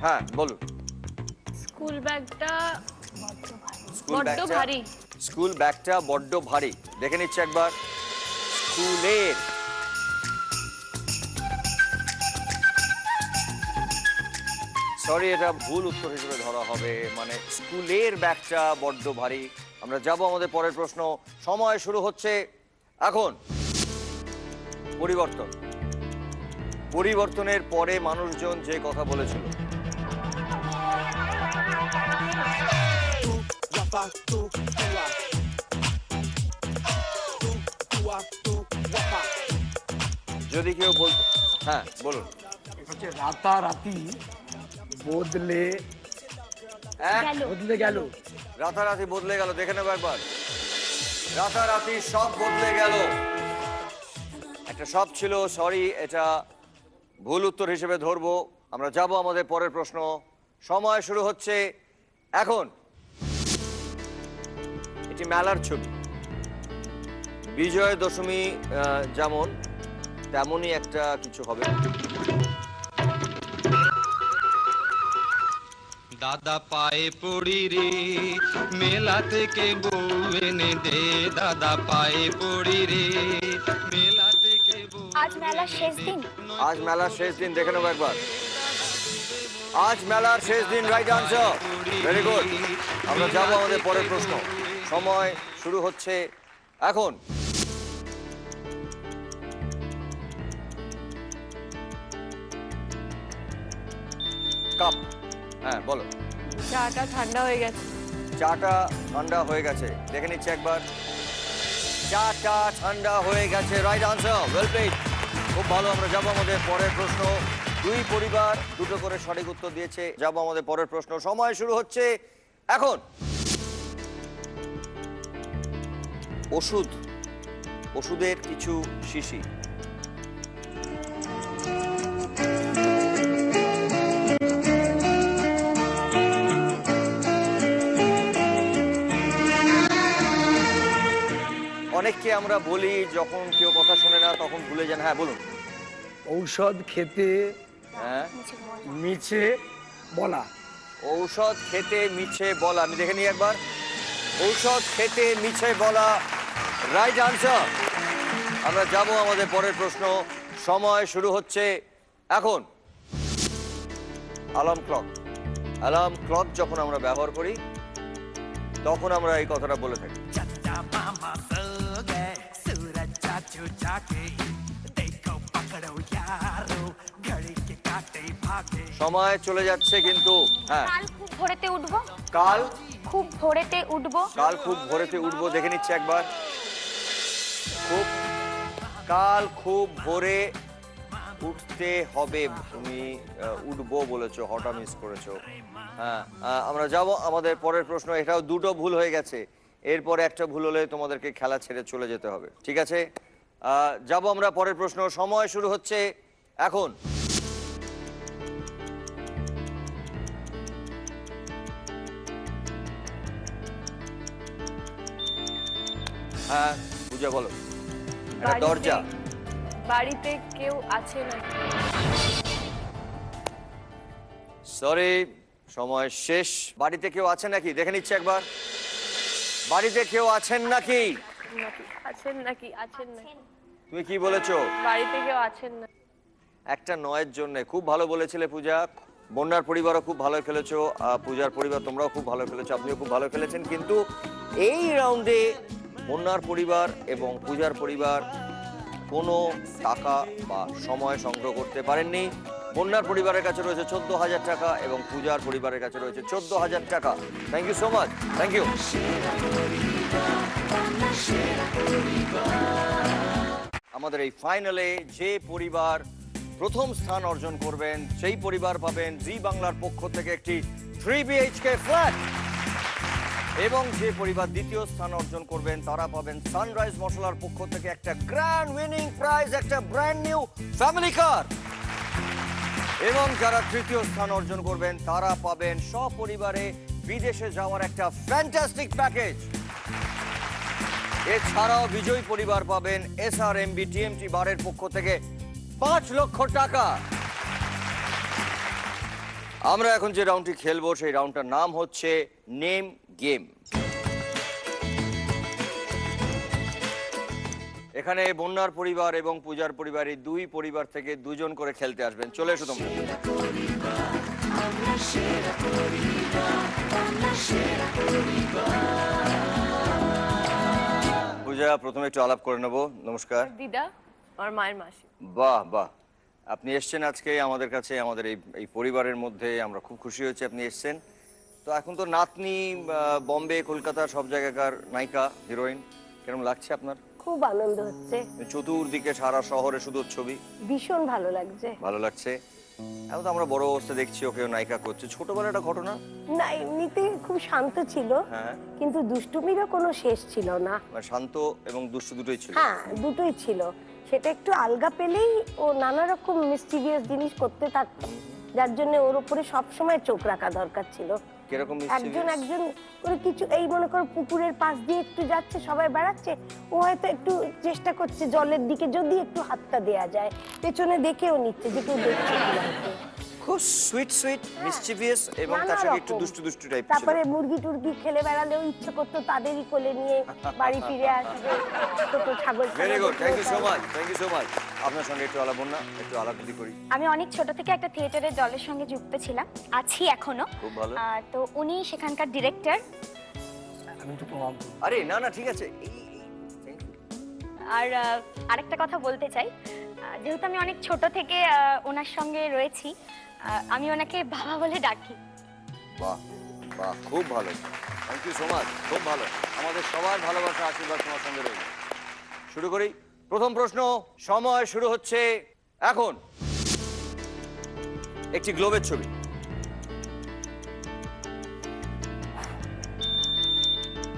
হ্যাঁ বলুন। স্কুল ব্যাগটা স্কুল বড্ড ব্যাগটা ভারী। স্কুল ব্যাগটা বড্ড ভারী, দেখে নিচ্ছে একবার। স্কুলের সরি, এটা ভুল উত্তর হিসেবে ধরা হবে, মানে স্কুলের ব্যাগটা বড্ড ভারী। আমরা যাব আমাদের পরের প্রশ্ন, সময় শুরু হচ্ছে এখন। পরিবর্তন। পরিবর্তনের পরে মানুষজন যে কথা বলেছিল। যদি কেউ বলতো, হ্যাঁ বলুন। হচ্ছে রাতারাতি বদলে গেল। রাতারাতি বদলে গেল, দেখে নেবো একবার। রাতারাতি সব বদলে গেল। একটা সব ছিল, সরি, এটা ভুল উত্তর হিসেবে ধরবো। আমরা যাব আমাদের পরের প্রশ্ন, সময় শুরু হচ্ছে এখন। এটি মেলার ছবি। বিজয় দশমী যেমন তেমনই একটা কিছু হবে। দাদা পায়ে পড়ি রে, মেলা থেকে বউ এনে দে। দাদা পায়ে পড়ি রে, মেলা থেকে বউ। আজ মেলার শেষ দিন। আজ মেলার শেষ দিন, দেখে নেবো একবার। আজ মেলার শেষ দিন, রাইট আনসার। Very good. আমরা যাব আমাদের পরের প্রশ্ন, সময় শুরু হচ্ছে এখন। কাপ। হ্যাঁ বলো। চাটা ঠান্ডা হয়ে গেছে। চাটা ঠান্ডা হয়ে গেছে, দেখে নিচ্ছি একবার। চাটা ঠান্ডা হয়ে গেছে, রাইট আনসার। ওয়েল প্লেড, খুব ভালো। আমরা যাব আমাদের পরের প্রশ্ন। দুই পরিবার দুটো করে সঠিক উত্তর দিয়েছে। যাব আমাদের পরের প্রশ্ন, সময় শুরু হচ্ছে এখন। ওষুধ। ওষুধের কিছু শিশি। অনেককে আমরা বলি, যখন কেউ কথা শোনে না তখন ভুলে যান। হ্যাঁ বলুন। ঔষধ খেতে হ্যাঁ মিছে বলা। ঔষধ খেতে মিছে বলা, আমি দেখে নিই একবার। ঔষধ খেতে মিছে বলা, রাইট আনসার। আমরা যাব আমাদের পরের প্রশ্ন, সময় শুরু হচ্ছে এখন। Alarm clock. অ্যালার্ম ক্লক যখন আমরা ব্যবহার করি তখন আমরা এই কথাটা বলে থাকি। সময় চলে যাচ্ছে কিন্তু। হ্যাঁ, কাল খুব ভোরেতে উঠবো। কাল খুব ভোরেতে উঠবো। কাল খুব ভোরেতে উঠবো, দেখে নিচ্ছে একবার। খুব কাল খুব ভোরে উঠতে হবে। তুমি উঠবো বলেছো, হঠাৎ মিস করেছো। হ্যাঁ, আমরা যাব আমাদের পরের প্রশ্ন। এটাও দুটো ভুল হয়ে গেছে, এরপরে একটা ভুল হলে তোমাদেরকে খেলা ছেড়ে চলে যেতে হবে, ঠিক আছে? যাব আমরা পরের প্রশ্ন, সময় শুরু হচ্ছে এখন। হ্যাঁ পূজা বলো। একটা দরজা। বাড়িতে কেউ আছে নাকি? সরি, সময় শেষ। বাড়িতে কেউ আছে নাকি দেখে নিচ্ছে একবার। বাড়িতে কেউ আছেন নাকি? আছেন নাকি? আছেন নাকি? তুমি কি বলেছো? বাড়িতে কেউ আছেন না। একটা নয়ের জন্য খুব ভালো বলেছিলে পূজা। বন্যার পরিবারও খুব ভালো খেলেছো, পূজার পরিবার তোমরাও খুব ভালো খেলেছো, আপনিও খুব ভালো খেলেছেন। কিন্তু এই রাউন্ডে বন্যার পরিবার এবং পূজার পরিবার কোনো টাকা বা সময় সংগ্রহ করতে পারেননি। বন্যার পরিবারের কাছে রয়েছে 14,000 টাকা এবং পূজার পরিবারের কাছে রয়েছে 14,000 টাকা। Thank you so much. Thank you. আমাদের এই ফাইনালে যে পরিবার প্রথম স্থান অর্জন করবেন সেই পরিবার পাবেন জি বাংলার পক্ষ থেকে একটি 3 BHK ফ্ল্যাট, এবং যে পরিবার দ্বিতীয় স্থান অর্জন করবেন তারা পাবেন সানরাইজ মশলার পক্ষ থেকে একটা গ্র্যান্ড উইনিং প্রাইজ, একটা ব্র্যান্ড নিউ ফ্যামিলি কার, এবং যারা তৃতীয় স্থান অর্জন করবেন তারা পাবেন সপরিবারে বিদেশে যাওয়ার একটা ফ্যান্টাস্টিক প্যাকেজ। এছাড়াও বিজয়ী পরিবার পাবেন SRMB TMT বারের পক্ষ থেকে 5 লক্ষ টাকা। আমরা এখন যে রাউন্ডটি খেলবো সেই রাউন্ডটার নাম হচ্ছে নেম গেম। এখানে বন্যার পরিবার এবং পূজার পরিবার এই দুই পরিবার থেকে দুজন করে খেলতে আসবেন। চলে এসো তোমরা। পূজা, প্রথমে একটু আলাপ করে নেবো। নমস্কার। দিদা আর মায়ের মাসি। বাহ বাহ, আপনি এসছেন আজকে আমাদের কাছে, আমাদের এই পরিবারের মধ্যে আমরা খুব খুশি হয়েছি আপনি এসছেন। তো এখন তো নাতনি বম্বে কলকাতা সব জায়গাকার নায়িকা হিরোইন, কেমন লাগছে আপনার? খুব আনন্দ হচ্ছে, চতুর্দিকে সারা শহরে শুধু ছবি, ভীষণ ভালো লাগছে। ভালো লাগছে। এখন তো আমরা বড় অবস্থা দেখছি ওকে নায়িকা করছে। ছোটবেলার একটা ঘটনা না, এমনিতে খুব শান্ত ছিল, হ্যাঁ, কিন্তু দুষ্টুমিরও কোনো শেষ ছিল না। মানে শান্ত এবং দুষ্টু দুটোই ছিল। হ্যাঁ, দুটোই ছিল। সেটা একটু আলগা পেলেই ও নানা রকম মিস্টিভিয়াস জিনিস করতে থাকতো, যার জন্য ওর উপরে সবসময় চোখ রাখা দরকার ছিল। কিরকম? একজন করে কিছু, এই মনে করো পুকুরের পাশ দিয়ে একটু যাচ্ছে, সবাই বেড়াচ্ছে, ও হয়তো একটু চেষ্টা করছে জলের দিকে যদি একটু হাতটা দেয়া যায়, পেছনে দেখেও নিচ্ছে যে কেউ দেখছে কিনা। খুব সুইট সুইট মিসচিভিয়াস এবং তার সঙ্গে একটু দুষ্টু দুষ্টু টাইপ ছিল। তারপরে মুরগি টুরগি খেলে বেড়ালেও ইচ্ছে করতো তাদেরই কোলে নিয়ে বাড়ি ফিরে আসবে, ছোট ছাগল। Very good, thank you so much, thank you so much. আপনার সঙ্গে একটু আলাপ না, একটু আলাপ করি। আমি অনেক ছোট থেকে একটা থিয়েটারের দলের সঙ্গে যুক্ত ছিলাম, আছি এখনো। খুব ভালো। তো উনি সেখানকার ডিরেক্টর। আরে না না, ঠিক আছে। আর আরেকটা কথা বলতে চাই, যেহেতু আমি অনেক ছোট থেকে ওনার সঙ্গে রয়েছি, আমি ওনাকে বাবা বলে ডাকি। বাহ বাহ, খুব ভালো, থ্যাংক ইউ সো মাচ, খুব ভালো। আমাদের সবার ভালোবাসা আশীর্বাদ তোমার সঙ্গে রইল। শুরু করি। প্রথম প্রশ্ন, সময় শুরু হচ্ছে এখন। একটি গ্লোবের ছবি।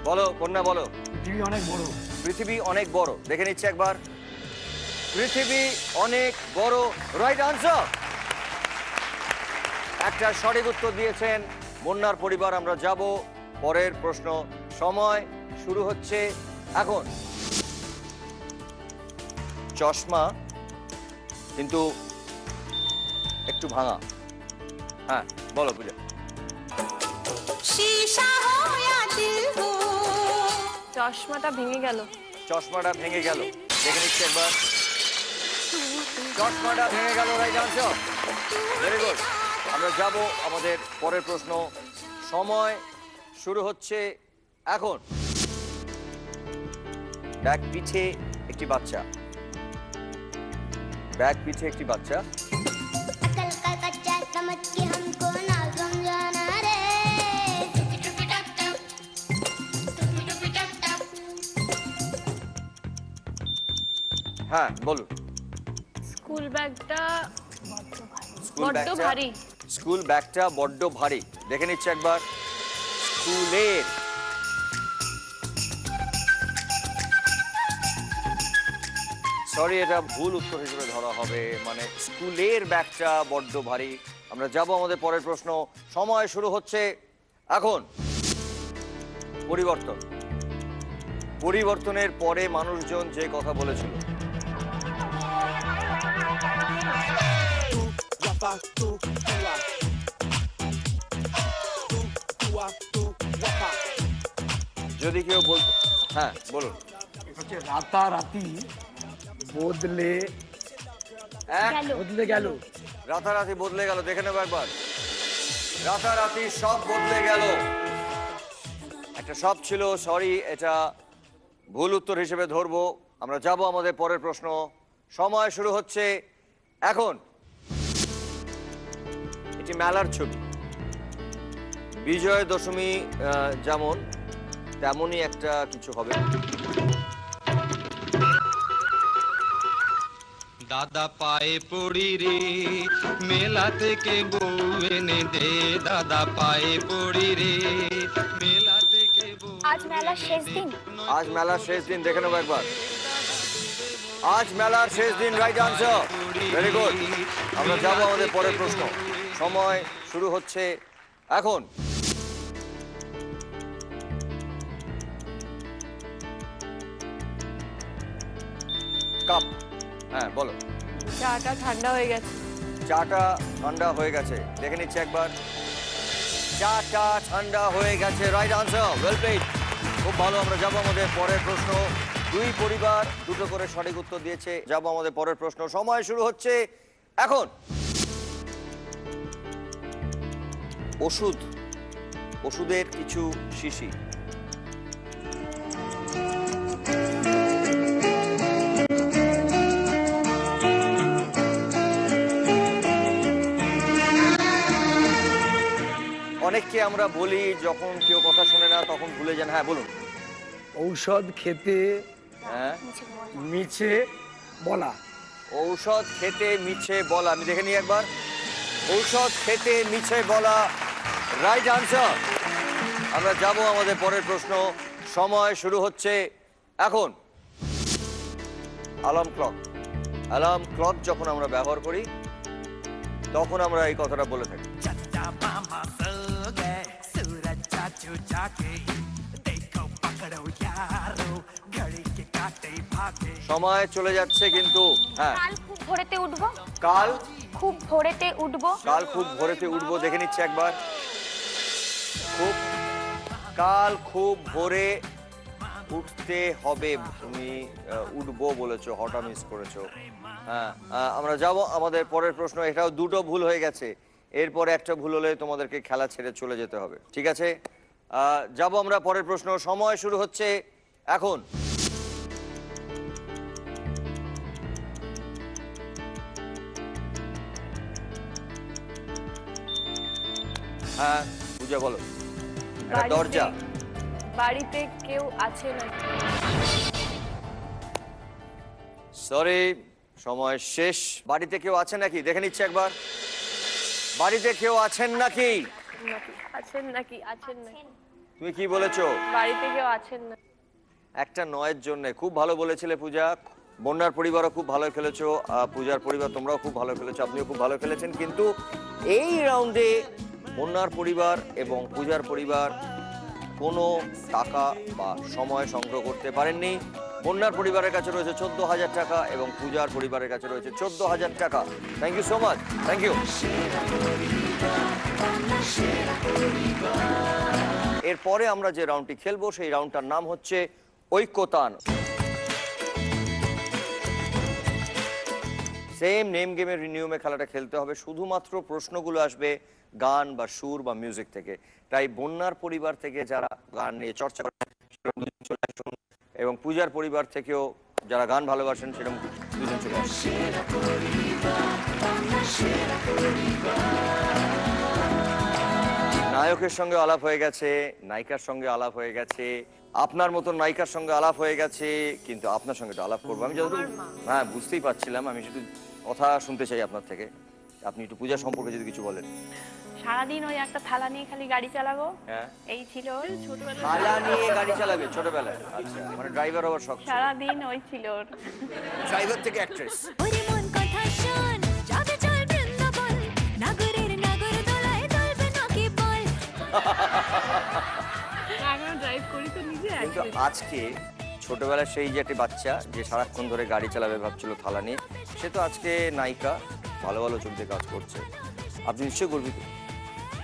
বলো কন্যা, বলো। পৃথিবী অনেক বড়। পৃথিবী অনেক বড়, দেখে নিচ্ছে একবার। পৃথিবী অনেক বড়, রাইট আনসার। একটা সঠিক উত্তর দিয়েছেন বন্যার পরিবার। আমরা যাব পরের প্রশ্ন। সময় শুরু হচ্ছে এখন। চশমা কিন্তু একটু ভাঙা। হ্যাঁ বলো পূজা। চশমাটা ভেঙে গেল। চশমাটা ভেঙে গেল, দেখে নিচ্ছি একবার। চশমাটা ভেঙে গেল, রাইট আনসার। Very good. আমরা যাব আমাদের পরের প্রশ্ন। সময় শুরু হচ্ছে এখন। ব্যাগ পিছে একটি বাচ্চা। ব্যাগ পিছে একটি বাচ্চা। হ্যাঁ বলুন। স্কুল ব্যাগটা স্কুল বড্ড ব্যাগটা ভারী। স্কুল ব্যাগটা বড্ড ভারী, দেখে নিচ্ছে একবার। স্কুলের। সরি, এটা ভুল উত্তর হিসেবে ধরা হবে, মানে স্কুলের ব্যাগটা বড্ড ভারী। আমরা যাব আমাদের পরের প্রশ্ন। সময় শুরু হচ্ছে এখন। পরিবর্তন। পরিবর্তনের পরে মানুষজন যে কথা বলেছিল। যদি কেউ বলতো, হ্যাঁ বলুন। হচ্ছে রাতারাতি বদলে বদলে গেল, রাতারাতি বদলে গেল। দেখে নেবো একবার, রাতারাতি সব বদলে গেল। একটা সব ছিল, সরি, এটা ভুল উত্তর হিসেবে ধরবো। আমরা যাব আমাদের পরের প্রশ্ন। সময় শুরু হচ্ছে এখন। এটি মেলার ছবি। বিজয় দশমী যেমন তেমনই একটা কিছু হবে। দাদা পায়ে পড়ি রে, মেলা থেকে বউ এনে দে, দাদা পায়ে পড়ি রে, মেলা থেকে বউ। আজ মেলার শেষ দিন। আজ মেলার শেষ দিন, দেখে নেবো একবার। আজ মেলার শেষ দিন, রাইট আনসার, ভেরি গুড। আমরা যাব আমাদের পরের প্রশ্ন। সময় শুরু হচ্ছে এখন। কাপ, হ্যাঁ বলো। চাটা ঠান্ডা হয়ে গেছে। চাটা ঠান্ডা হয়ে গেছে, দেখে নিচ্ছি একবার। চাটা ঠান্ডা হয়ে গেছে, রাইট আনসার, ওয়েল প্লেড, খুব ভালো। আমরা যাব আমাদের পরের প্রশ্ন। দুই পরিবার দুটো করে সঠিক উত্তর দিয়েছে। যাব আমাদের পরের প্রশ্ন। সময় শুরু হচ্ছে এখন। ওষুধ, ওষুধের কিছু শিশি। অনেককে আমরা বলি, যখন কেউ কথা শোনে না তখন ভুলে যান। হ্যাঁ বলুন। ঔষধ খেতে হ্যাঁ মিছে বলা। ঔষধ খেতে মিছে বলা, আমি দেখে নিই একবার। ঔষধ খেতে মিছে বলা, রাইট আনসার। আমরা যাব আমাদের পরের প্রশ্ন। সময় শুরু হচ্ছে এখন। Alarm clock. অ্যালার্ম ক্লক যখন আমরা ব্যবহার করি তখন আমরা এই কথাটা বলে থাকি। সময় চলে যাচ্ছে কিন্তু। হ্যাঁ, কাল খুব ভোরেতে উঠবো। কাল খুব ভোরেতে উঠবো। কাল খুব ভোরেতে উঠবো, দেখে নিচ্ছে একবার। খুব, কাল খুব ভোরে উঠতে হবে। তুমি উঠবো বলেছো, হঠাৎ মিস করেছো। হ্যাঁ, আমরা যাব আমাদের পরের প্রশ্ন। এটাও দুটো ভুল হয়ে গেছে, এরপরে একটা ভুল হলে তোমাদেরকে খেলা ছেড়ে চলে যেতে হবে, ঠিক আছে? যাব আমরা পরের প্রশ্ন। সময় শুরু হচ্ছে এখন। হ্যাঁ পূজা বলো। একটা দরজা। বাড়িতে কেউ আছে নাকি? সরি, সময় শেষ। বাড়িতে কেউ আছে নাকি, দেখে নিচ্ছে একবার। বাড়িতে কেউ আছেন নাকি? আছেন নাকি? আছেন নাকি? তুমি কি বলেছো? বাড়িতে কেউ আছেন না। একটা নয়ের জন্য খুব ভালো বলেছিলে পূজা। বন্যার পরিবারও খুব ভালো খেলেছো, পূজার পরিবার তোমরাও খুব ভালো খেলেছো, আপনিও খুব ভালো খেলেছেন। কিন্তু এই রাউন্ডে বন্যার পরিবার এবং পূজার পরিবার কোনো টাকা বা সময় সংগ্রহ করতে পারেননি। বন্যার পরিবারের কাছে রয়েছে 14,000 টাকা এবং পূজার পরিবারের কাছে রয়েছে 14,000 টাকা। Thank you so much, thank you. এরপরে আমরা যে রাউন্ডটি খেলবো সেই রাউন্ডটার নাম হচ্ছে ঐক্যতান। সেম নেম গেমের নিয়মে খেলাটা খেলতে হবে। শুধুমাত্র প্রশ্নগুলো আসবে গান বা সুর বা মিউজিক থেকে। তাই বন্যার পরিবার থেকে যারা গান নিয়ে চর্চা করেন এবং পূজার পরিবার থেকেও যারা গান ভালোবাসেন সেরকম দুজন চলে আসেন। নায়কের সঙ্গে আলাপ হয়ে গেছে, নায়িকার সঙ্গে আলাপ হয়ে গেছে, আপনার মতন নায়িকার সঙ্গে আলাপ হয়ে গেছে, কিন্তু আপনার সঙ্গে তো আলাপ করবো। আমি যতটুকু হ্যাঁ বুঝতেই পারছিলাম, আমি শুধু কথা শুনতে চাই আপনার থেকে। আপনি একটু পূজা সম্পর্কে যদি কিছু বলেন। সারাদিন ওই একটা থালা নিয়ে খালি গাড়ি চালাবো, হ্যাঁ এই ছিল ছোটবেলা। থালা নিয়ে গাড়ি চালাবে ছোটবেলায়? আচ্ছা, মানে ড্রাইভার হওয়ার শখ। সারাদিন ওই ছিল ওর। ড্রাইভার থেকে অ্যাক্ট্রেস। ওরে মন কথা শোন, যাবে চল বৃন্দাবন, নাগরের নাগর দোলায় দুলবে নাকি বল। আমি ড্রাইভ করি তো নিজে। কিন্তু আজকে ছোটবেলায় সেই যে একটা বাচ্চা যে সারাক্ষণ ধরে গাড়ি চালাবে ভাবছিল থালা নিয়ে, সে তো আজকে নায়িকা, ভালো ভালো ছবিতে কাজ করছে। আপনি নিশ্চয়ই গর্বিত।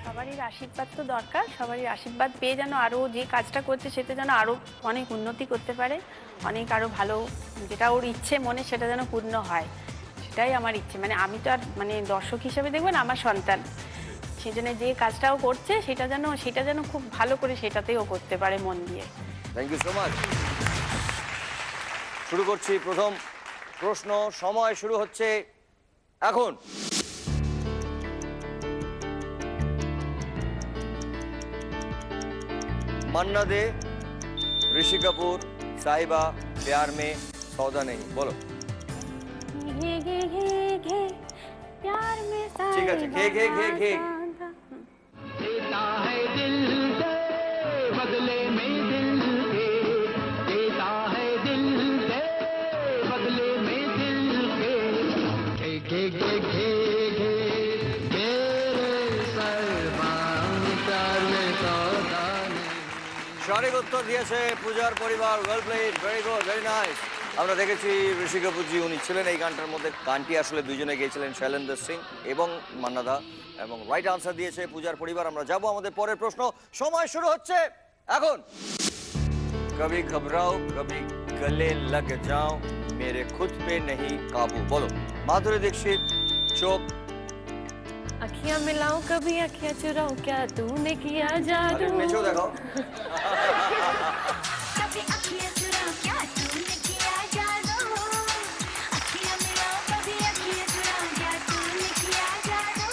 সবারই আশীর্বাদ তো দরকার, সবারই আশীর্বাদ পেয়ে যেন আরো যে কাজটা করছে সেটা যেন আরো অনেক উন্নতি করতে পারে। অনেক আরো ভালো, যেটা ওর ইচ্ছে মনে সেটা যেন পূর্ণ হয়, সেটাই আমার ইচ্ছে। মানে আমি তো আর মানে দর্শক হিসেবে দেখবেন আমার সন্তান, সেই জন্য যে কাজটাও করছে সেটা যেন খুব ভালো করে সেটাতেও করতে পারে মন দিয়ে। Thank you so much. শুরু করছি প্রথম প্রশ্ন, সময় শুরু হচ্ছে এখন। मन्ना दे, ऋषि कपूर, साहिबा, प्यार में सौदा नहीं, बोलो। प्यार में ठीक है, घे घे घे घे। देता है दिल दे बदले में दिल के, देता है दिल दे बदले में दिल के, घे घे घे घे मेरे सरबान प्यार में सौदा नहीं। সঠিক উত্তর দিয়েছে পূজার পরিবার। Well played, very good, very nice. আমরা দেখেছি ঋষি কাপুরজি উনি ছিলেন এই গানটার মধ্যে। গানটি আসলে দুজনে গেয়েছিলেন শৈলেন্দ্র সিং এবং মান্নাদা, এবং রাইট আনসার দিয়েছে পূজার পরিবার। আমরা যাব আমাদের পরের প্রশ্ন, সময় শুরু হচ্ছে এখন। কবি ঘবরাও কবি গলে লগ যাও মেরে খুদ পে नहीं काबू, बोलो। माधुरी दीक्षित, चोप। अखियां मिलाऊं कभी अखियां चुराऊं, क्या तूने किया जादू। नीचे देखो। कभी अखियां चुराऊं, क्या तूने किया जादू। अखियां मिलाऊं कभी अखियां चुराऊं, क्या तूने किया जादू।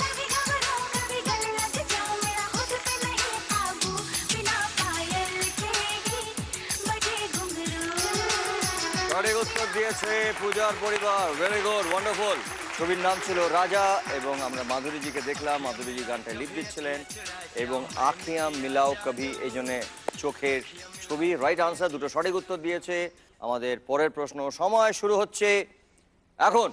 कभी घबराऊं कभी गले लग जाऊं, मेरा खुद पे नहीं काबू। बिना पायल के ही बजे घुंघरू। সঠিক উত্তর দিয়েছে পূজার পরিবার। Very good, wonderful. ছবির নাম ছিল রাজা, এবং আমরা মাধুরীজিকে দেখলাম, মাধুরীজি গানটা লিপ দিচ্ছিলেন, এবং আখিয়াঁ মিলাও কভি এই জন্য চোখের ছবি। রাইট আনসার, দুটো সঠিক উত্তর দিয়েছে। আমাদের পরের প্রশ্ন, সময় শুরু হচ্ছে এখন।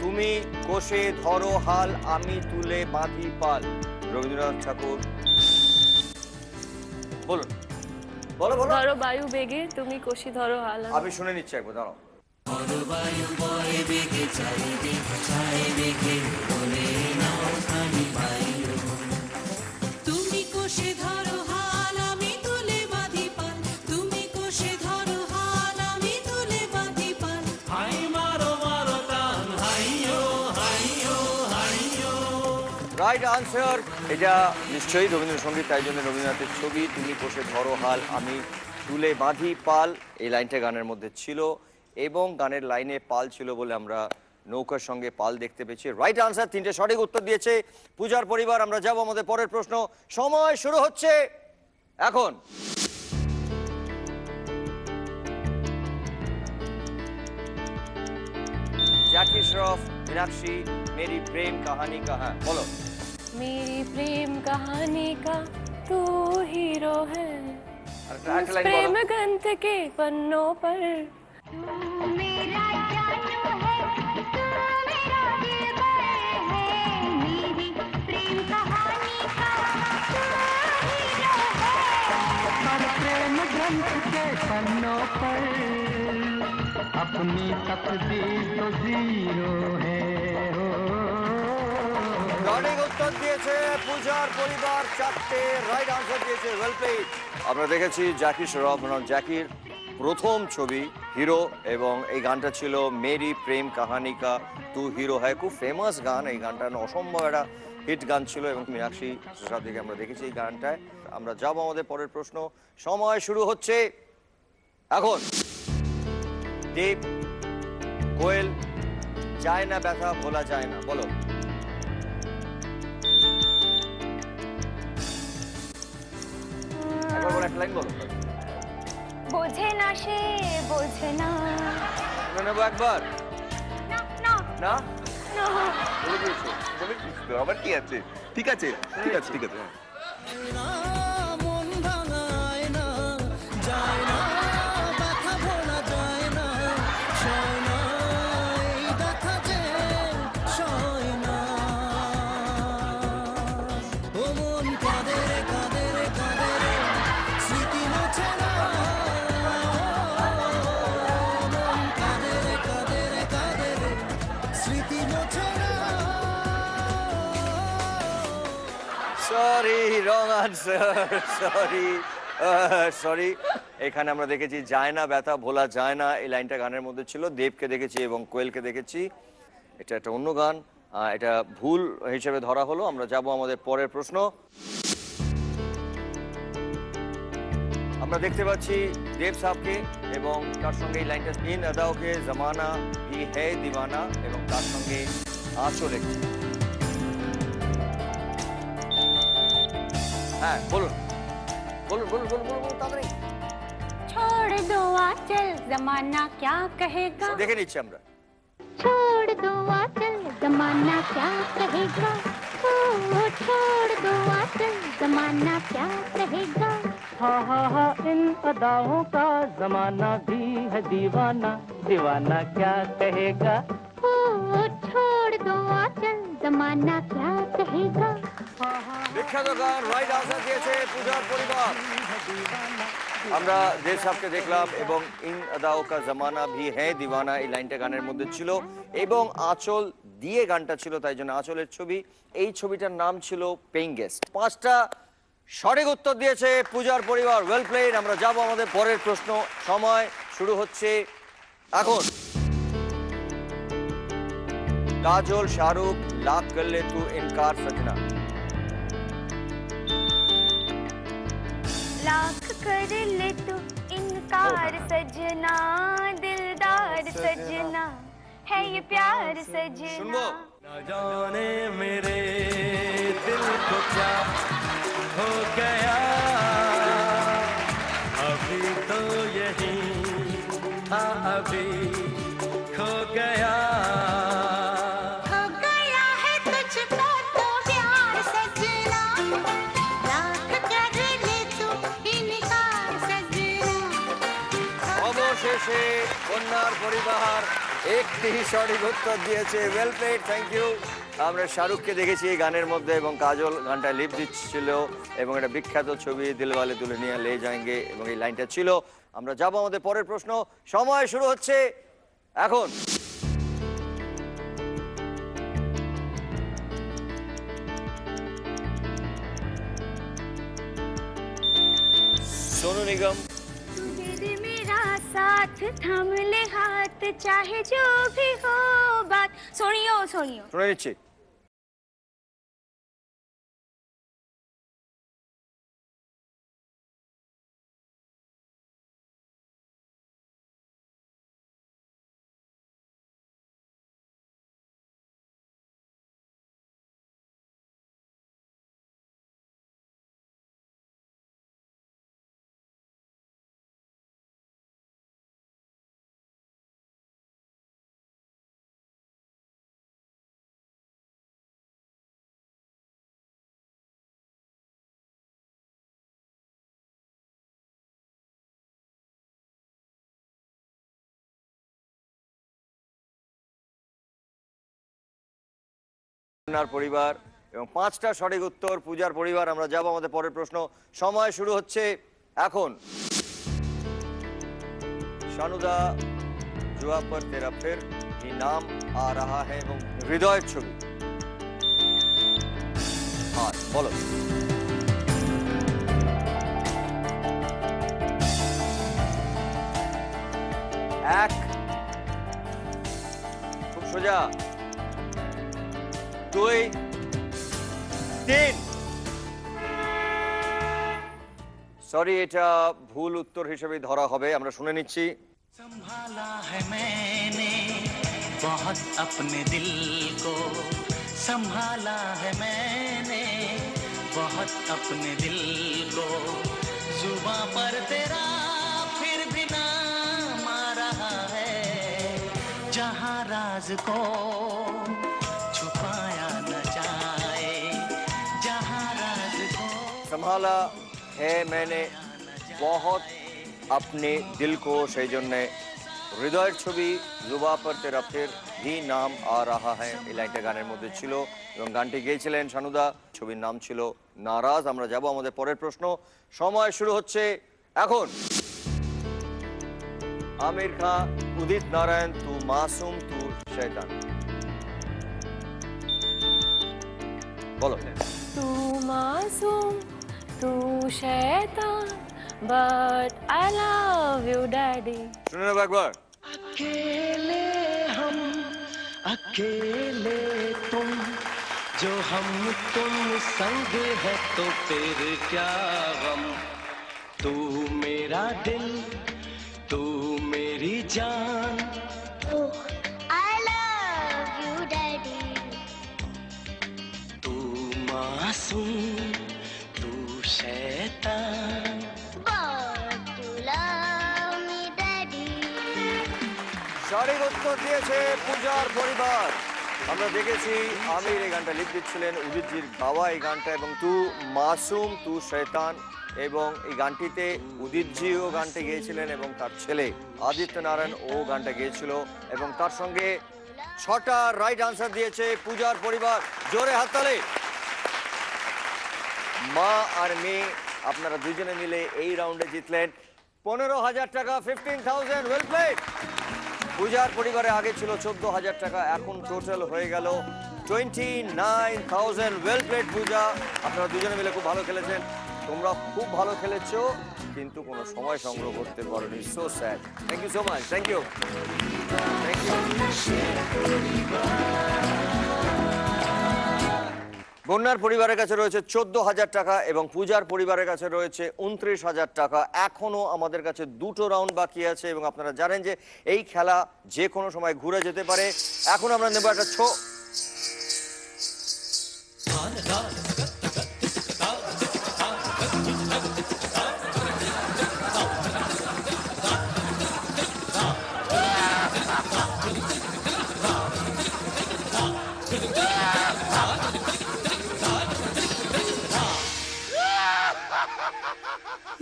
তুমি কোষে ধরো হাল, আমি তুলে বাঁধি পাল, রবীন্দ্রনাথ ঠাকুর। বলুন, বলো বলো। ধরো বায়ু বেগে তুমি কোষি ধরো হাল। আমি শুনে নিচ্ছি একবার, দাঁড়াও। তুমি কোষে ধরো হাল, আমি তুলে বাঁধি পাল। তুমি কোষে ধরো হাল, আমি তুলে বাঁধি পাল। হাই মারো মারো টান, হাইয়ো হাইয়ো হাইয়ো। Right answer. এটা নিশ্চয়ই রবীন্দ্রসঙ্গীত, তাই জন্য রবীন্দ্রনাথের ছবি। তুমি কোষে ধরো হাল, আমি তুলে বাঁধি পাল, এই লাইনটা গানের মধ্যে ছিল, এবং গানের লাইনে পাল ছিল বলে আমরা নৌকার সঙ্গে পাল দেখতে পেয়েছি। রাইট আনসার, তিনটে সঠিক উত্তর দিয়েছে পূজার পরিবার। আমরা যাব আমাদের পরের প্রশ্ন, সময় শুরু হচ্ছে এখন। জ্যাকি শ্রফ, मीनाक्षी, मेरी प्रेम कहानी का है, बोलो। मेरी प्रेम कहानी का तू हीरो है, ट्रैक लाइन प्रेम बोलो। ग्रंथ के पन्नों पर मेरा जानू है, तू मेरा दिलबर है। मेरी प्रेम कहानी का तू हीरो है। पर प्रेम ग्रंथ के पन्नों पर अपनी तकदीर तो जीरो है। সঠিক উত্তর দিয়েছে পূজার পরিবার, চারটে রাইট আনসার দিয়েছে। Well played. আমরা দেখেছি জ্যাকি শ্রফ, জ্যাকির প্রথম ছবি হিরো, এবং এই গানটা ছিল মেরি প্রেম কাহানি কা তু হিরো হ্যায়। খুব ফেমাস গান, এই গানটা অসম্ভব একটা হিট গান ছিল, এবং মীনাক্ষী প্রসাদ থেকে আমরা দেখেছি এই গানটায়। আমরা যাব আমাদের পরের প্রশ্ন, সময় শুরু হচ্ছে এখন। দেব, কোয়েল, যায় না ব্যথা ভোলা যায় না, বলো। একবার বলো, একটা লাইন বলো। বোঝে না সে বোঝে না। শুনে নেবো একবার। না না না না। বলে দিয়েছো। আবার কি আছে? ঠিক আছে ঠিক আছে ঠিক আছে। মন ভাঙায় না, যায় না ব্যথা ভোলা যায় না, সয় না এই দেখা যে সয় না। ও মন কাঁদে রে কাঁদে রে কাঁদে রে, স্মৃতি মোছে না। মন কাঁদে রে কাঁদে রে কাঁদে রে, স্মৃতি মোছে না। Sorry, wrong answer, sorry. এখানে আমরা দেখেছি যায় না ব্যথা ভোলা যায় না, এই লাইনটা গানের মধ্যে ছিল। দেবকে দেখেছি এবং কোয়েলকে দেখেছি। এটা একটা অন্য গান, এটা ভুল হিসেবে ধরা হলো। আমরা যাব আমাদের পরের প্রশ্ন। আমরা দেখতে পাচ্ছি দেব সাহকে এবং তার সঙ্গে এই লাইনটা ইন আদাওকে জমানা ভি হে দিওয়ানা এবং তার সঙ্গে আঁচল একটি। হ্যাঁ বলুন বলুন বলুন বলুন বলুন তাড়াতাড়ি। छोड़ दो आंचल जमाना क्या कहेगा, দেখে নিচ্ছি আমরা। छोड़ दो आंचल जमाना क्या कहेगा, ओ छोड़ दो आंचल जमाना क्या कहेगा। हा इन अदाओं का जमाना भी है दीवाना, दीवाना क्या कहेगा। ओ छोड़ दो आंचल जमाना क्या कहेगा। বিখ্যাত গান, রাইট আনসার দিয়েছে পূজার পরিবার। আমরা দেব সাহকে দেখলাম এবং ইন আদাও কা জামানা ভি হ্যাঁ দিওয়ানা এই লাইনটা গানের মধ্যে ছিল এবং আঁচল দিয়ে গানটা ছিল, তাই জন্য আঁচলের ছবি। এই ছবিটার নাম ছিল পেইং গেস্ট। 5টা সঠিক উত্তর দিয়েছে পূজার পরিবার, ওয়েল প্লেড। আমরা যাব আমাদের পরের প্রশ্ন। সময় শুরু হচ্ছে এখন। কাজল শাহরুখ লাখ করলে তু ইনকার সजना। लाख कर ले तू इनकार सजना, दिलदार सजना है ये प्यार सजना। न जाने मेरे दिल को क्या हो गया, अभी तो यही था अभी खो गया। हो गया है तुझको तो प्यार सजना, लाख कर ले तू इनकार सजना। অবশেষে কন্যার পরিবার একটি সঠিক উত্তর দিয়েছে, ওয়েল প্লেড, থ্যাংক ইউ। আমরা শাহরুখকে দেখেছি এই গানের মধ্যে এবং কাজল গানটায় লিপ দিচ্ছিল এবং এটা বিখ্যাত ছবি দিলওয়ালে দুলহানিয়া লে যায়েঙ্গে এবং এই লাইনটা ছিল। আমরা যাব আমাদের পরের প্রশ্ন। সময় শুরু হচ্ছে এখন। सोनू निगम। तेरे मेरा साथ थाम ले हाथ, चाहे जो भी हो बात। सुनियो सुनियो শুনে নিচ্ছি। কন্যার পরিবার এবং 5টা সঠিক উত্তর পূজার পরিবার। আমরা যাব আমাদের পরের প্রশ্ন। সময় শুরু হচ্ছে এখন। শানুদা जुआ पर तेरा फिर ही नाम आ रहा है এবং হৃদয়ের ছবি। বলো। এক, খুব সোজা। 2, 3। সরি, এটা ভুল উত্তর হিসেবে ধরা হবে। আমরা শুনে নিচ্ছি। संभाला है मैंने बहुत अपने दिल को, संभाला है मैंने बहुत अपने दिल को, जुबां पर तेरा फिर भी नाम आ रहा है, जहां राज को छुपाया न जाए, जहां राज को संभाला है मैंने बहुत अपने दिल को, সেই জন্য হৃদয়ের ছবি। জুবা পর তেরা ফির ভি নাম আ রাহা হ্যায় এই লাইনটা গানের মধ্যে ছিল এবং গানটি গেয়েছিলেন শানুদা। ছবির নাম ছিল নারাজ। আমরা যাব আমাদের পরের প্রশ্ন। সময় শুরু হচ্ছে এখন। আমির খান, উদিত নারায়ণ, তু মাসুম তু শয়তান। বলো। तू मासूम तू तू शैतान but I love you daddy শুনে নেবো একবার अकेले हम अकेले तुम जो हम तुम संग है तो फिर क्या गम तू मेरा दिल तू मेरी जान I love you daddy तू मासूम तू शैतान but you love me daddy সঠিক উত্তর দিয়েছে পূজার পরিবার। আমরা দেখেছি আমির এই গানটা লিখ দিচ্ছিলেন, উদিতজির গাওয়া এই গানটা, এবং তু মাসুম তু শয়তান, এবং এই গানটিতে উদিতজিও গানটা গেয়েছিলেন এবং তার ছেলে আদিত্য নারায়ণ ও গানটা গেয়েছিল, এবং তার সঙ্গে 6টা রাইট আনসার দিয়েছে পূজার পরিবার। জোরে হাততালি। মা আর মেয়ে আপনারা দুজনে মিলে এই রাউন্ডে জিতলেন 15,000 টাকা, 15,000। Well played. পূজার পরিবারে আগে ছিল 14,000 টাকা, এখন টোটাল হয়ে গেল 29,000। ওয়েল প্লেড পূজা, আপনারা দুজনে মিলে খুব ভালো খেলেছেন। তোমরা খুব ভালো খেলেছো, কিন্তু কোনো সময় সংগ্রহ করতে পারোনি। So sad. Thank you so much. Thank you, thank you. বন্যার পরিবারের কাছে রয়েছে 14,000 টাকা এবং পূজার পরিবারের কাছে রয়েছে 29,000 টাকা। এখনো আমাদের কাছে 2টো রাউন্ড বাকি আছে এবং আপনারা জানেন যে এই খেলা যে কোনো সময় ঘুরে যেতে পারে। এখন আমরা নেব একটা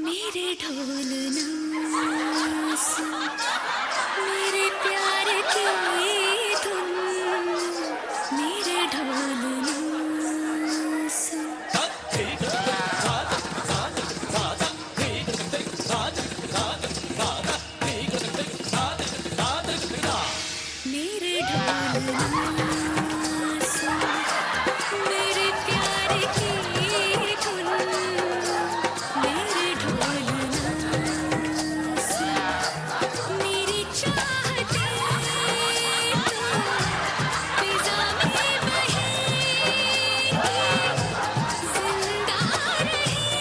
मेरे ढोलना मेरे प्यार की धुन मेरे ढोलना मेरे ढोलना मेरे प्यार की धुन मेरे मेरी चाहते फिजा में जिंदा मेरे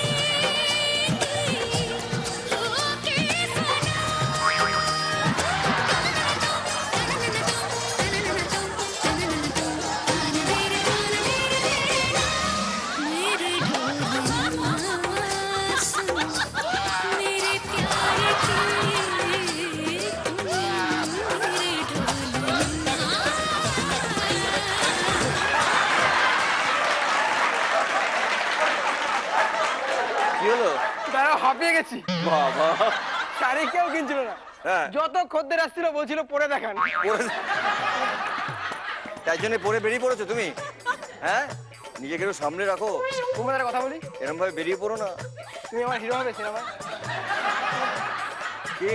मेरे प्यार কি হলো? দাঁড়াও, হাঁপিয়ে গেছি। বাবা, শাড়ি কেউ কিনছিল না। হ্যাঁ। যত খদ্দের আসছিল বলছিল পরে দেখান। তাই জন্য পরে বেরিয়ে পড়েছো তুমি? হ্যাঁ, নিজেকে একটু সামনে রাখো। তোমাদের কথা বলি, এরকম ভাবে বেরিয়ে পড়ো না। তুমি আমার হিরো হবে সিনেমায়। কি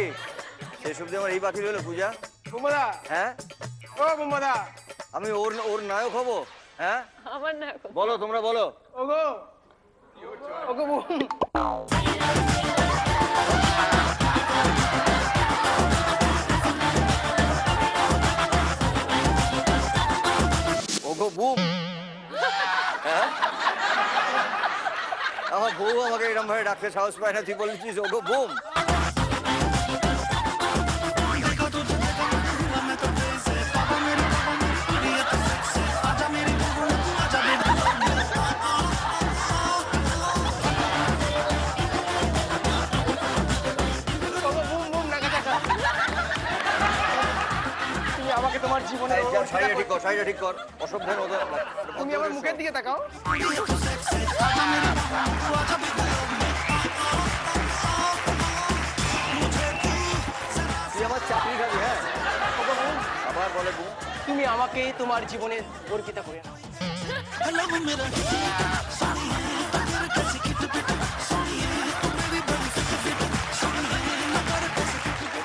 শেষ অব্দি আমার এই বাকি রইলো পূজা? বুম্বাদা। হ্যাঁ, ও বুম্বাদা, আমি ওর নায়ক হব? হ্যাঁ, আমার নায়ক। বলো, তোমরা বলো। ওগো ওগো বুম। ওগো বুম। হ্যাঁ, আমার বউ আমাকে এরকম ভাবে ডাকতে সাহস পায় না, তুই বলেছিস ওগো বুম। তুমি আমাকে তোমার জীবনে শাড়িটা ঠিক কর, শাড়িটা ঠিক কর। অসভ্যের মতো তুমি আমার মুখের দিকে তাকাও। তুই আমার চাকরি খাবি? হ্যাঁ, আবার বলে বুম। তুমি আমাকে তোমার জীবনে অর্পিতা করে নাও।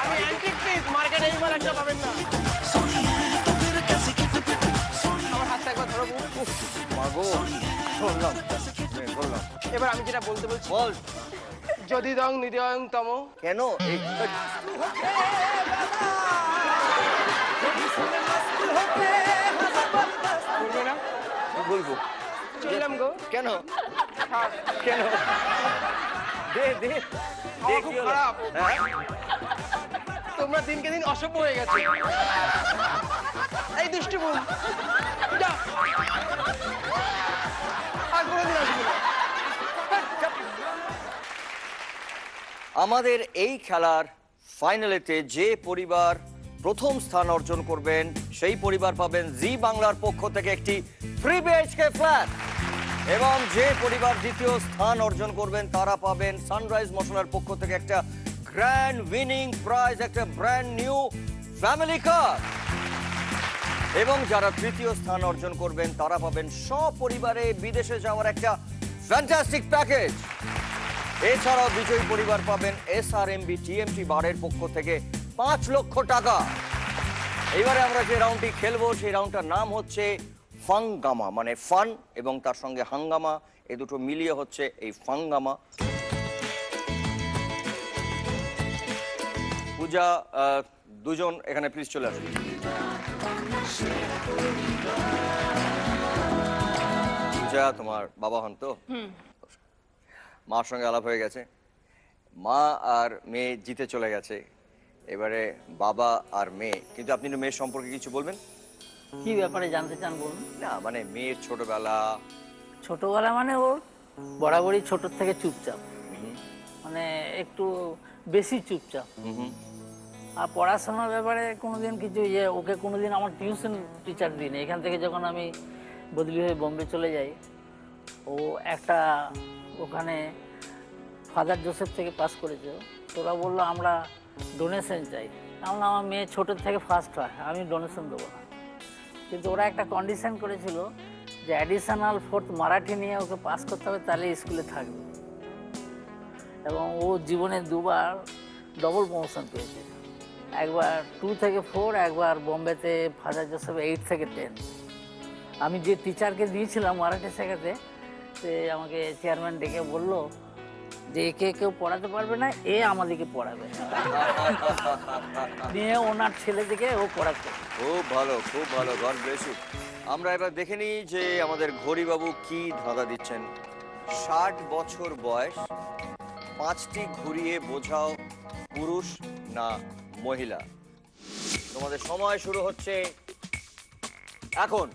আমি অ্যান্টিক পিস, মার্কেটে এইবার একটা পাবেন না। আমার হাতটা একবার ধরো বুম। মাগো, ধরলাম। বললাম। এবার আমি যেটা বলতে বলছি, বল। যদি দং নিদয়ং তম। কেন বলবে না? বলবো। চললাম গো। কেন হ্যাঁ। কেন? দে দে দে, আমার কি খুব হলো? খারাপ। হ্যাঁ? তোমরা দিনকে দিন অসভ্য হয়ে গেছে। এই দুষ্টু বোন, যা। আর কোনোদিন আসবি না। আমাদের এই খেলার ফাইনালেতে যে পরিবার প্রথম স্থান অর্জন করবেন সেই পরিবার পাবেন জি বাংলার পক্ষ থেকে একটি 3 BHK ফ্ল্যাট, এবং যে পরিবার দ্বিতীয় স্থান অর্জন করবেন তারা পাবেন সানরাইজ মশলার পক্ষ থেকে একটা গ্র্যান্ড উইনিং প্রাইজ, একটা ব্র্যান্ড নিউ ফ্যামিলি কার, এবং যারা তৃতীয় স্থান অর্জন করবেন তারা পাবেন সপরিবারে বিদেশে যাওয়ার একটা ফ্যান্টাস্টিক প্যাকেজ। এছাড়াও বিজয়ী পরিবার পাবেন SRMB TMT বারের পক্ষ থেকে 5 লক্ষ টাকা। এবারে আমরা যে রাউন্ডটি খেলবো সেই রাউন্ডটার নাম হচ্ছে ফাঙ্গামা, মানে ফান এবং তার সঙ্গে হাঙ্গামা, এই দুটো মিলিয়ে হচ্ছে এই ফাঙ্গামা। পূজা, দুজন এখানে প্লিজ চলে আসুন। পূজা তোমার বাবা হন তো? মার সঙ্গে আলাপ হয়ে গেছে, মা আর মেয়ে জিতে চলে গেছে, এবারে বাবা আর মেয়ে। কিন্তু আপনি মেয়ের সম্পর্কে কিছু বলবেন? কি ব্যাপারে জানতে চান বলুন? না মানে মেয়ের ছোটবেলা। ছোটবেলা মানে ওর বরাবরই ছোট থেকে চুপচাপ, মানে একটু বেশি চুপচাপ। আর পড়াশোনার ব্যাপারে কোনোদিন কিছু ওকে কোনোদিন আমার টিউশন টিচার দিন। এখান থেকে যখন আমি বদলি হয়ে বোম্বে চলে যাই, ও একটা ওখানে ফাদার জোসেফ থেকে পাস করেছে। তোরা বললো আমরা ডোনেশন চাই। আমরা আমার মেয়ে ছোটোর থেকে ফার্স্ট হয়, আমি ডোনেশন দেবো না। কিন্তু ওরা একটা কন্ডিশন করেছিল যে অ্যাডিশনাল 4th মারাঠি নিয়ে ওকে পাস করতে হবে, তাহলে স্কুলে থাকবে। এবং ও জীবনে 2বার ডবল প্রমোশন পেয়েছে, একবার 2 থেকে 4, একবার বোম্বেতে ফাদার জোসেফ 8 থেকে 10। আমি যে টিচারকে দিয়েছিলাম মারাঠি শেখাতে, সে আমাকে চেয়ারম্যান ডেকে বললো যে একে কেউ পড়াতে পারবে না, এ আমাদেরকে পড়াবে। নিয়ে ওনার ছেলেদিকে ও পড়াচ্ছে। খুব ভালো, খুব ভালো, গড ব্লেস ইউ। আমরা এবার দেখে নিই যে আমাদের ঘড়িবাবু কি ধাঁধা দিচ্ছেন। 60 বছর বয়স, 5টি ঘুরিয়ে বোঝাও পুরুষ না মহিলা। তোমাদের সময় শুরু হচ্ছে এখন।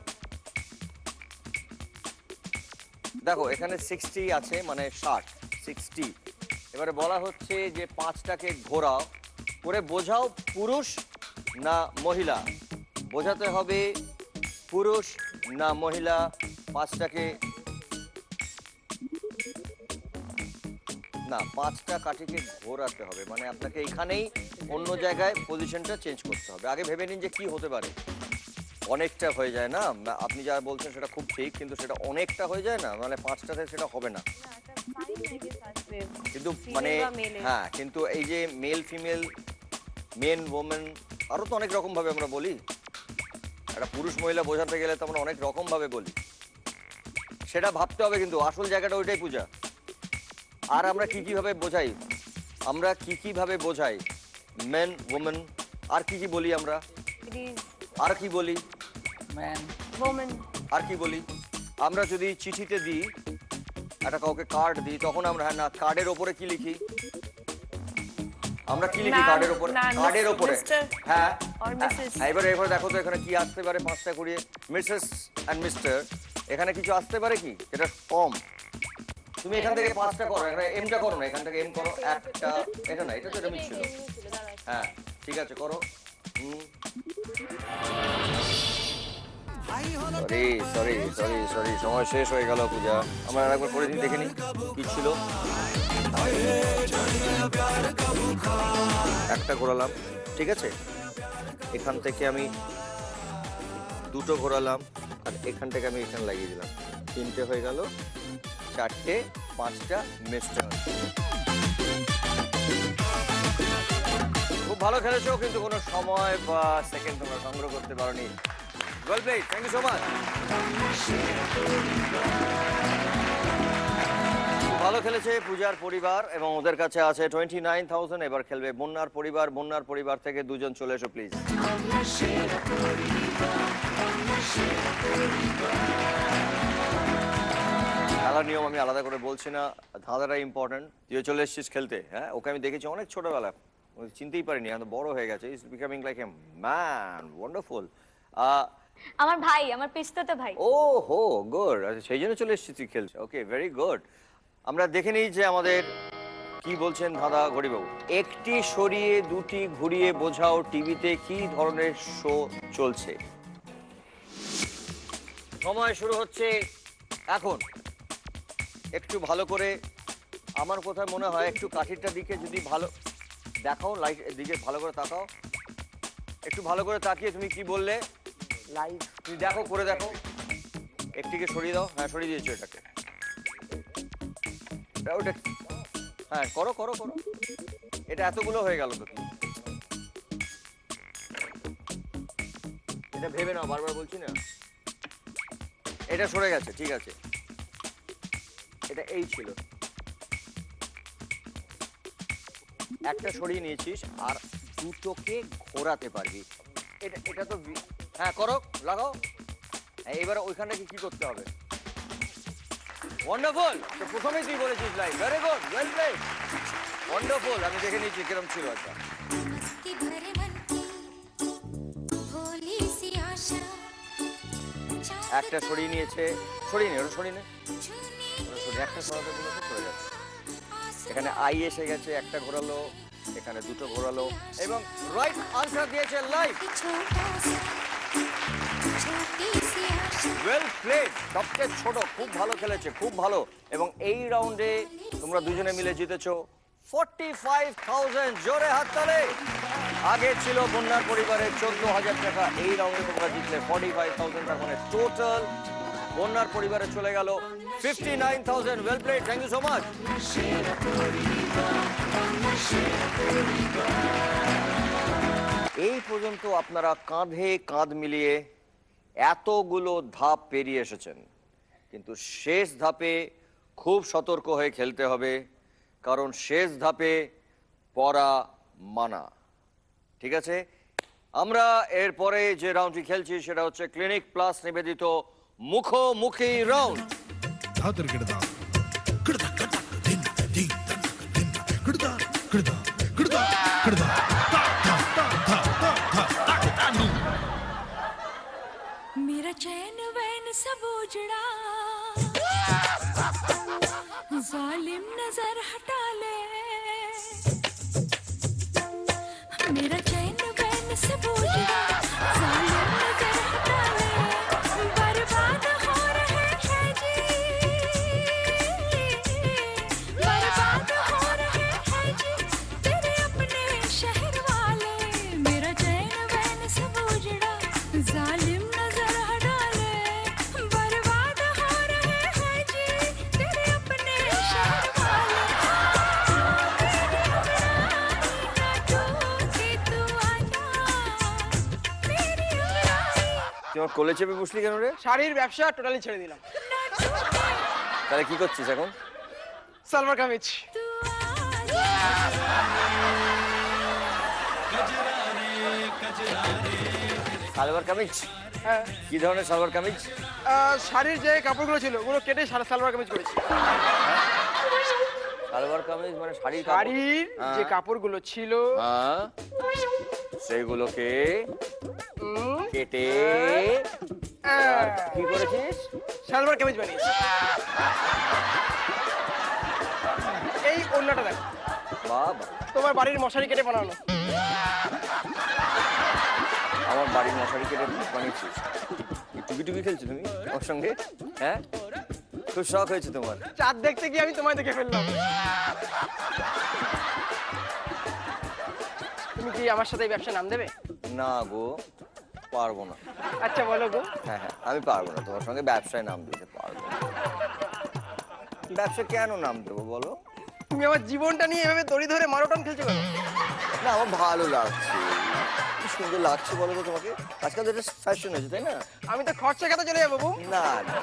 দেখো এখানে 60 আছে, মানে 60। এবারে বলা হচ্ছে যে 5টাকে ঘোরাও করে বোঝাও পুরুষ না মহিলা। বোঝাতে হবে পুরুষ না মহিলা। 5টাকে না, 5টা কাঠিকে ঘোরাতে হবে, মানে আপনাকে এখানেই অন্য জায়গায় পজিশনটা চেঞ্জ করতে হবে। আগে ভেবে নিন যে কি হতে পারে। অনেকটা হয়ে যায় না, আপনি যা বলছেন সেটা খুব ঠিক, কিন্তু সেটা অনেকটা হয়ে যায় না, মানে 5টাতে সেটা হবে না। কিন্তু মানে হ্যাঁ, কিন্তু এই যে মেল ফিমেল, মেন ওমেন, আরো তো অনেক রকম ভাবে আমরা বলি। একটা পুরুষ মহিলা বোঝাতে গেলে তো আমরা অনেক রকম ভাবে বলি, সেটা ভাবতে হবে। কিন্তু আসল জায়গাটা ওইটাই পূজা। আর আমরা কি কি ভাবে বোঝাই, মেন ওমেন, আর কি কি বলি আমরা, আর কি বলি ম্যান ওমেন, আর কি বলি আমরা যদি চিঠিতে দিই, একটা কাউকে কার্ড দিই, তখন আমরা না কার্ডের ওপরে কি লিখি, আমরা কি লিখি কার্ডের ওপরে, কার্ডের ওপরে হ্যাঁ। এবারে দেখো তো এখানে কি আসতে পারে, 5টা করিয়ে মিসেস এন্ড মিস্টার। এখানে কিছু আসতে পারে কি যেটা কম? তুমি এখান থেকে 5টা করো, এখানে এমটা করো না, এখান থেকে এম করো, একটা এটা না, এটা তো এটা মিছিল। হ্যাঁ ঠিক আছে, করো। সরি, সময় শেষ হয়ে গেল পূজা। আমরা একবার করে দিই, দেখে নিই কি ছিল। একটা ঘোরালাম, ঠিক আছে। এখান থেকে আমি 2টো ঘোরালাম, আর এখান থেকে আমি এখানে লাগিয়ে দিলাম। 3টে হয়ে গেল, 4টে, 5টা মিস্টার। খুব ভালো খেলেছো, কিন্তু কোনো সময় বা সেকেন্ড তোমরা সংগ্রহ করতে পারোনি। Well played, thank you so much. ভালো খেলেছে পূজার পরিবার এবং ওদের কাছে আছে 29,000। এবার খেলবে বন্যার পরিবার। বন্যার পরিবার থেকে দুজন চলে এসো প্লিজ। খেলার নিয়ম আমি আলাদা করে বলছি না, ধাঁধাটা ইম্পর্টেন্ট। তুইও চলে এসেছিস খেলতে। হ্যাঁ, ওকে আমি দেখেছি অনেক ছোটবেলা, চিনতেই পারিনি, এখন বড় হয়ে গেছে। Is becoming like a man, wonderful. আমার ভাই, আমার পিস্ততে ভাই। ও হো, গুড। আচ্ছা, সেই জন্য চলে এসেছিস তুই খেলছে। ওকে, ভেরি গুড। আমরা দেখে নিই যে আমাদের কি বলছেন ধাঁধা ঘড়িবাবু। একটি সরিয়ে দুটি ঘুরিয়ে বোঝাও টিভিতে কি ধরনের শো চলছে। সময় শুরু হচ্ছে এখন। একটু ভালো করে, আমার কোথায় মনে হয় একটু কাঠিরটার দিকে যদি ভালো দেখাও, লাইট দিকে ভালো করে তাকাও, একটু ভালো করে তাকিয়ে তুমি কি বললে? লাইভ। তুমি দেখো, করে দেখো। একটিকে সরিয়ে দাও। হ্যাঁ, সরিয়ে দিয়েছো এটাকে। ওটা হ্যাঁ, করো করো করো। এটা এতগুলো হয়ে গেল তো কি? এটা ভেবে নাও, বারবার বলছি না। এটা সরে গেছে, ঠিক আছে। এটা এই ছিল, একটা সরিয়ে নিয়েছিস আর দুটোকে ঘোরাতে পারবি। এটা তো হ্যাঁ, করো, লাগাও। এবার ওইখানটাকে কি করতে হবে? ওয়ান্ডারফুল। তো প্রথমেই তুই বলেছিস live. Very good, well played, wonderful. আমি দেখে নিচ্ছি কিরম ছিল। একটা একটা সরিয়ে নিয়েছে, সরিয়ে নে, ওটা সরিয়ে নে, একটা সরাতে বলেছে, সরে যাচ্ছে। এখানে আই এসে গেছে, একটা ঘোরালো, এখানে দুটো ঘোরালো এবং রাইট আনসার দিয়েছে লাইভ। ওয়েল প্লেড, সবচেয়ে ছোট, খুব ভালো খেলেছে, খুব ভালো। এবং এই রাউন্ডে তোমরা দুজনে মিলে জিতেছো 45,000। জোরে হাততালি। আগে ছিল বন্যার পরিবারের 14,000 টাকা, এই রাউন্ডে তোমরা জিতলে 45,000। তার মানে টোটাল বন্যার পরিবারে চলে গেল 59,000। Well played, thank you so much. এই পর্যন্ত আপনারা কাঁধে কাঁধ মিলিয়ে এতগুলো ধাপ পেরিয়ে এসেছেন, কিন্তু শেষ ধাপে খুব সতর্ক হয়ে খেলতে হবে, কারণ শেষ ধাপে পড়া মানা। ঠিক আছে, আমরা এরপরে যে রাউন্ডটি খেলছি সেটা হচ্ছে ক্লিনিক প্লাস নিবেদিত মুখোমুখি রাউন্ড। मेरा चैन वैन सब उजड़ा, जालिम नजर हटा ले। मेरा चैन वैन सब उजड़ा, जालिम नजर हटा ले। बर्बाद हो रहे हैं जी, बर्बाद हो रहे हैं जी तेरे अपने शहर वाले। मेरा चैन वैन सब उजड़ा, जालिम नजर हटा ले। बर्बाद हो रहे हैं जी तेरे अपने शहर वाले। তোমার কোলে চেপে বসলি কেন রে? শাড়ির ব্যবসা টোটালি ছেড়ে দিলাম। তাহলে কি করছিস এখন? সালবার কামিজ। সালোয়ার কামিজ? হ্যাঁ। কি ধরনের সালোয়ার কামিজ? শাড়ির যে কাপড়গুলো ছিল ওগুলো কেটে সালবার কামিজ করেছি। সালোয়ার কামিজ মানে শাড়ির কাপড়? শাড়ির যে কাপড়গুলো ছিল সেগুলোকে কেটে কি করেছিস? সালবার কামিজ বানিয়েছি। এই ওড়নাটা দেখ বাবা, তোমার বাড়ির মশারি কেটে বানানো। আমার বাড়ির মশারি কেটে বানিয়েছিস? টুপি টুপি খেলছো তুমি ওর সঙ্গে? হ্যাঁ, খুব শখ হয়েছে তোমার। চাঁদ দেখতে গিয়ে আমি তোমায় দেখে ফেললাম। তুমি কি আমার সাথে এই ব্যবসা নাম দেবে? না গো, পারবো না। আচ্ছা বলো গো। হ্যাঁ হ্যাঁ, আমি পারবো না তোমার সঙ্গে ব্যবসায় নাম দিতে পারবো না। ব্যবসা কেন নাম দেবো বলো? তুমি আমার জীবনটা নিয়ে এভাবে দড়ি ধরে মারোটান খেলছো কেন? না, আমার ভালো লাগছে। কি সুন্দর লাগছে বলো তো তোমাকে? আজকাল তো এটা ফ্যাশন হয়েছে, তাই না? আমি তো খরচা খাতে চলে যাবো। না না,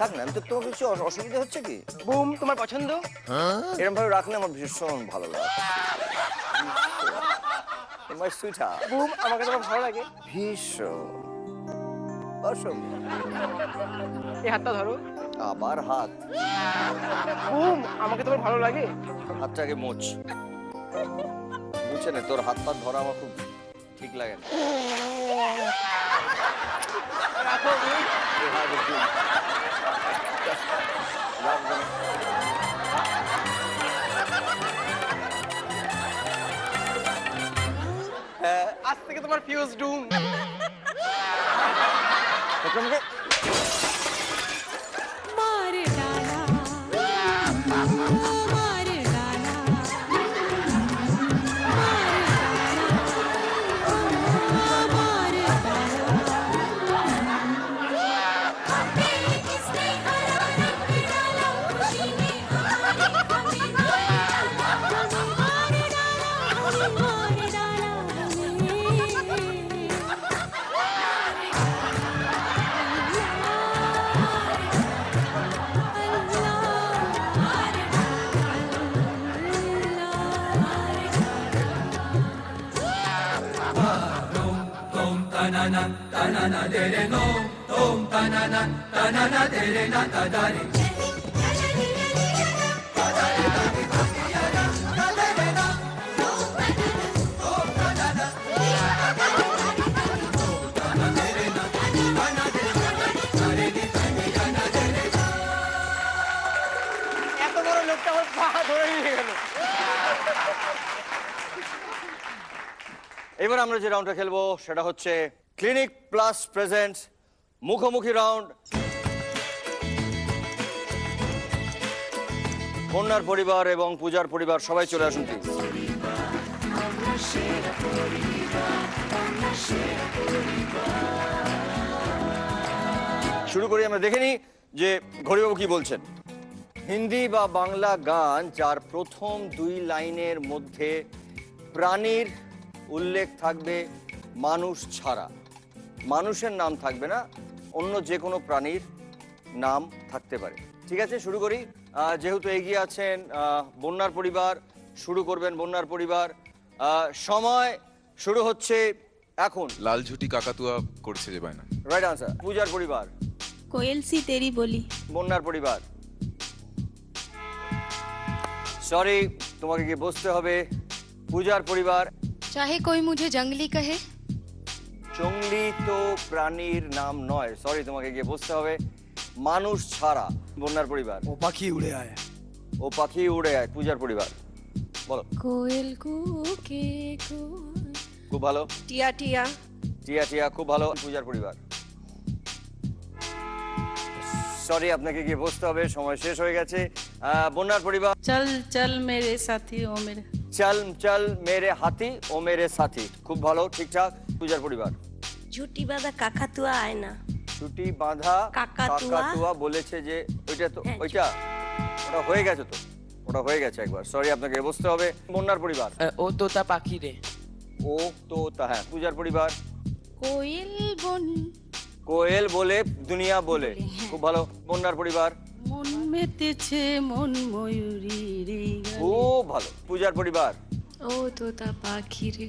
থাক না, আমি তো তোমার কিছু অসুবিধা হচ্ছে কি? বুম তোমার পছন্দ? এরকম ভাবে রাখলে আমার ভীষণ ভালো লাগে। তোমার সুইটা বুম আমাকে তোমার ভালো লাগে? ভীষণ। এই হাতটা ধরো। আবার হাত। বুম আমাকে তোমার ভালো লাগে? হাতটাকে মোচ। বুঝছে না, তোর হাত পা ধরা আমার খুব ঠিক লাগে না। রাখো বুম। এই হাত একটু রাখবে না। আজ থেকে তোমার ফিউজ ডুম। আমাকে मार डाला मार डाला मार এত বড় লোকটা আমার পা ধরে নিয়ে গেল। এবার আমরা যে রাউন্ডটা খেলবো সেটা হচ্ছে ক্লিনিক প্লাস প্রেজেন্ট মুখোমুখি রাউন্ড। কন্যার পরিবার এবং পূজার পরিবার সবাই চলে আসুন প্লিজ। শুরু করি, আমরা দেখে নিই যে ঘড়িবাবু কি বলছেন। হিন্দি বা বাংলা গান যার প্রথম 2 লাইনের মধ্যে প্রাণীর উল্লেখ থাকবে মানুষ ছাড়া, মানুষের নাম থাকবে না, অন্য যে কোনো প্রাণীর নাম থাকতে পারে। ঠিক আছে, শুরু করি। যেহেতু এগিয়ে আছেন বন্যার পরিবার, শুরু করবেন বন্যার পরিবার। সময় শুরু হচ্ছে এখন। লাল ঝুটি কাকাতুয়া করছে যে বায়না। Right answer. পূজার পরিবার। कोयल सी तेरी बोली। বন্যার পরিবার। সরি, তোমাকে গিয়ে বসতে হবে। পূজার পরিবার। चाहे कोई मुझे जंगली कहे। জংলি তো প্রাণীর নাম নয়, সরি, তোমাকে গিয়ে বসতে হবে। মানুষ ছাড়া। বন্যার পরিবার। ও পাখি উড়ে আয়। ও পাখি উড়ে আয়। পূজার পরিবার বলো। कोयल को के को। খুব ভালো। টিয়া টিয়া। টিয়া টিয়া খুব ভালো। পূজার পরিবার। সরি, আপনাকে গিয়ে বসতে হবে, সময় শেষ হয়ে গেছে। বন্যার পরিবার। चल चल मेरे साथी ओ मेरे। চল চল মেরে হাতি ও মেরে সাথী, খুব ভালো, ঠিকঠাক। পূজার পরিবার। ঝুটি বাঁধা কাকাতুয়া আয় না। ছুটি বাঁধা কাকাতুয়া বলেছে যে ওইটা তো ওইটা ওটা হয়ে গেছে, তো ওটা হয়ে গেছে একবার। সরি, আপনাকে বসতে হবে। বন্যার পরিবার। ও তোতা পাখি রে। ও তো তা, হ্যাঁ। পূজার পরিবার। कोयल बनी। কোয়েল বলে দুনিয়া বলে, খুব ভালো। বন্যার পরিবার। মন মেতেছে মন ময়ূরী রে। খুব ভালো। পূজার পরিবার। ओ तोता पाखी रे।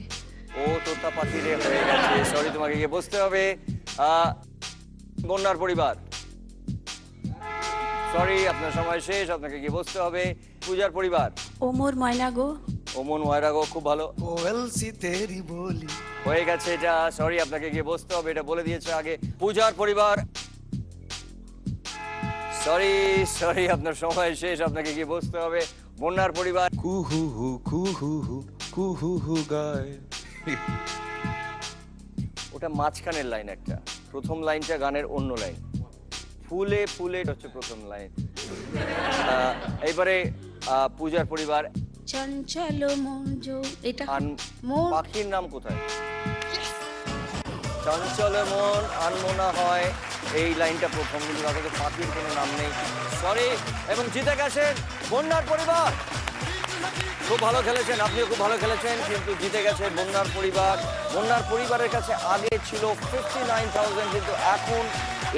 ও তোতা পাখি রে হয়ে গেছে। সরি, তোমাকে গিয়ে বসতে হবে। বন্যার পরিবার। সরি, আপনার সময় শেষ, আপনাকে গিয়ে বসতে হবে। পূজার পরিবার। ओ मोर मैना गो। ওমন ময়রাগো, খুব ভালো। কোয়েল সি তেরি বলি। হয়ে গেছে এটা। সরি, আপনাকে গিয়ে বসতে হবে, এটা বলে দিয়েছে আগে। পূজার পরিবার। সরি সরি, আপনার সময় শেষ, আপনাকে গিয়ে বসতে হবে। বন্যার পরিবার। কুহু হু কুহু হু কুহু হু গায়। ওটা মাঝখানের লাইন একটা, প্রথম লাইনটা গানের অন্য লাইন। ফুলে ফুলে হচ্ছে প্রথম লাইন। এইবারে পূজার পরিবার। চঞ্চল মন जो এটা পাখির নাম কোথায়? চঞ্চল মন আনমনা হয়, এই লাইনটা প্রথম, কিন্তু তাতে পাখির কোনো নাম নেই। সরি, এবং জিতে গেছেন বন্যার পরিবার। খুব ভালো খেলেছেন, আপনিও খুব ভালো খেলেছেন, কিন্তু জিতে গেছে বন্যার পরিবার। বন্যার পরিবারের কাছে আগে ছিল 59,000, কিন্তু এখন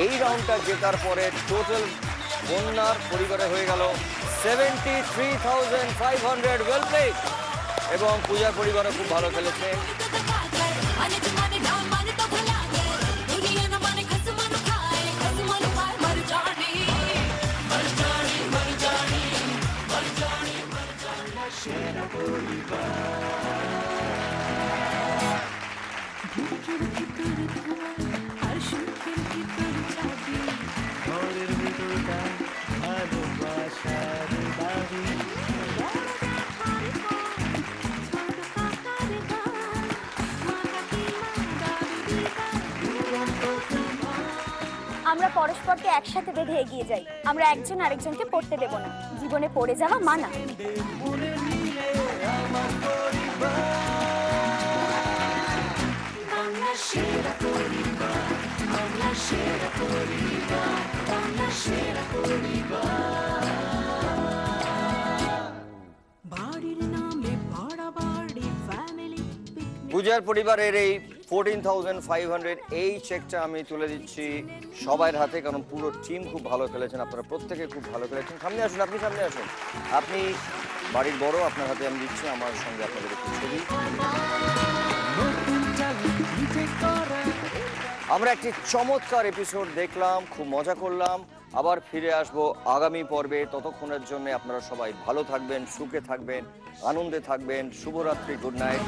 এই রাউন্ডটা জেতার পরে টোটাল বন্যার পরিবারে হয়ে গেল 73,500 ওয়েল প্লেড। এবং পূজার পরিবারও খুব ভালো খেলেছে। আমরা পরস্পরকে একসাথে বেঁধে এগিয়ে যাই। আমরা একজন আরেকজনকে পড়তে দেব না। জীবনে পড়ে যাওয়া মানা। পূজার পরিবারের এই 14,500 এই চেকটা আমি তুলে দিচ্ছি সবার হাতে, কারণ পুরো টিম খুব ভালো খেলেছেন, আপনারা প্রত্যেকে খুব ভালো খেলেছেন। সামনে আসুন, আপনি সামনে আসুন। আপনি বাড়ির বড়, আপনার হাতে আমি দিচ্ছি, আমার সঙ্গে আপনাদের একটু ছবি। আমরা একটি চমৎকার এপিসোড দেখলাম, খুব মজা করলাম। আবার ফিরে আসব আগামী পর্বে। ততক্ষণের জন্য আপনারা সবাই ভালো থাকবেন, সুখে থাকবেন, আনন্দে থাকবেন। শুভরাত্রি, গুড নাইট।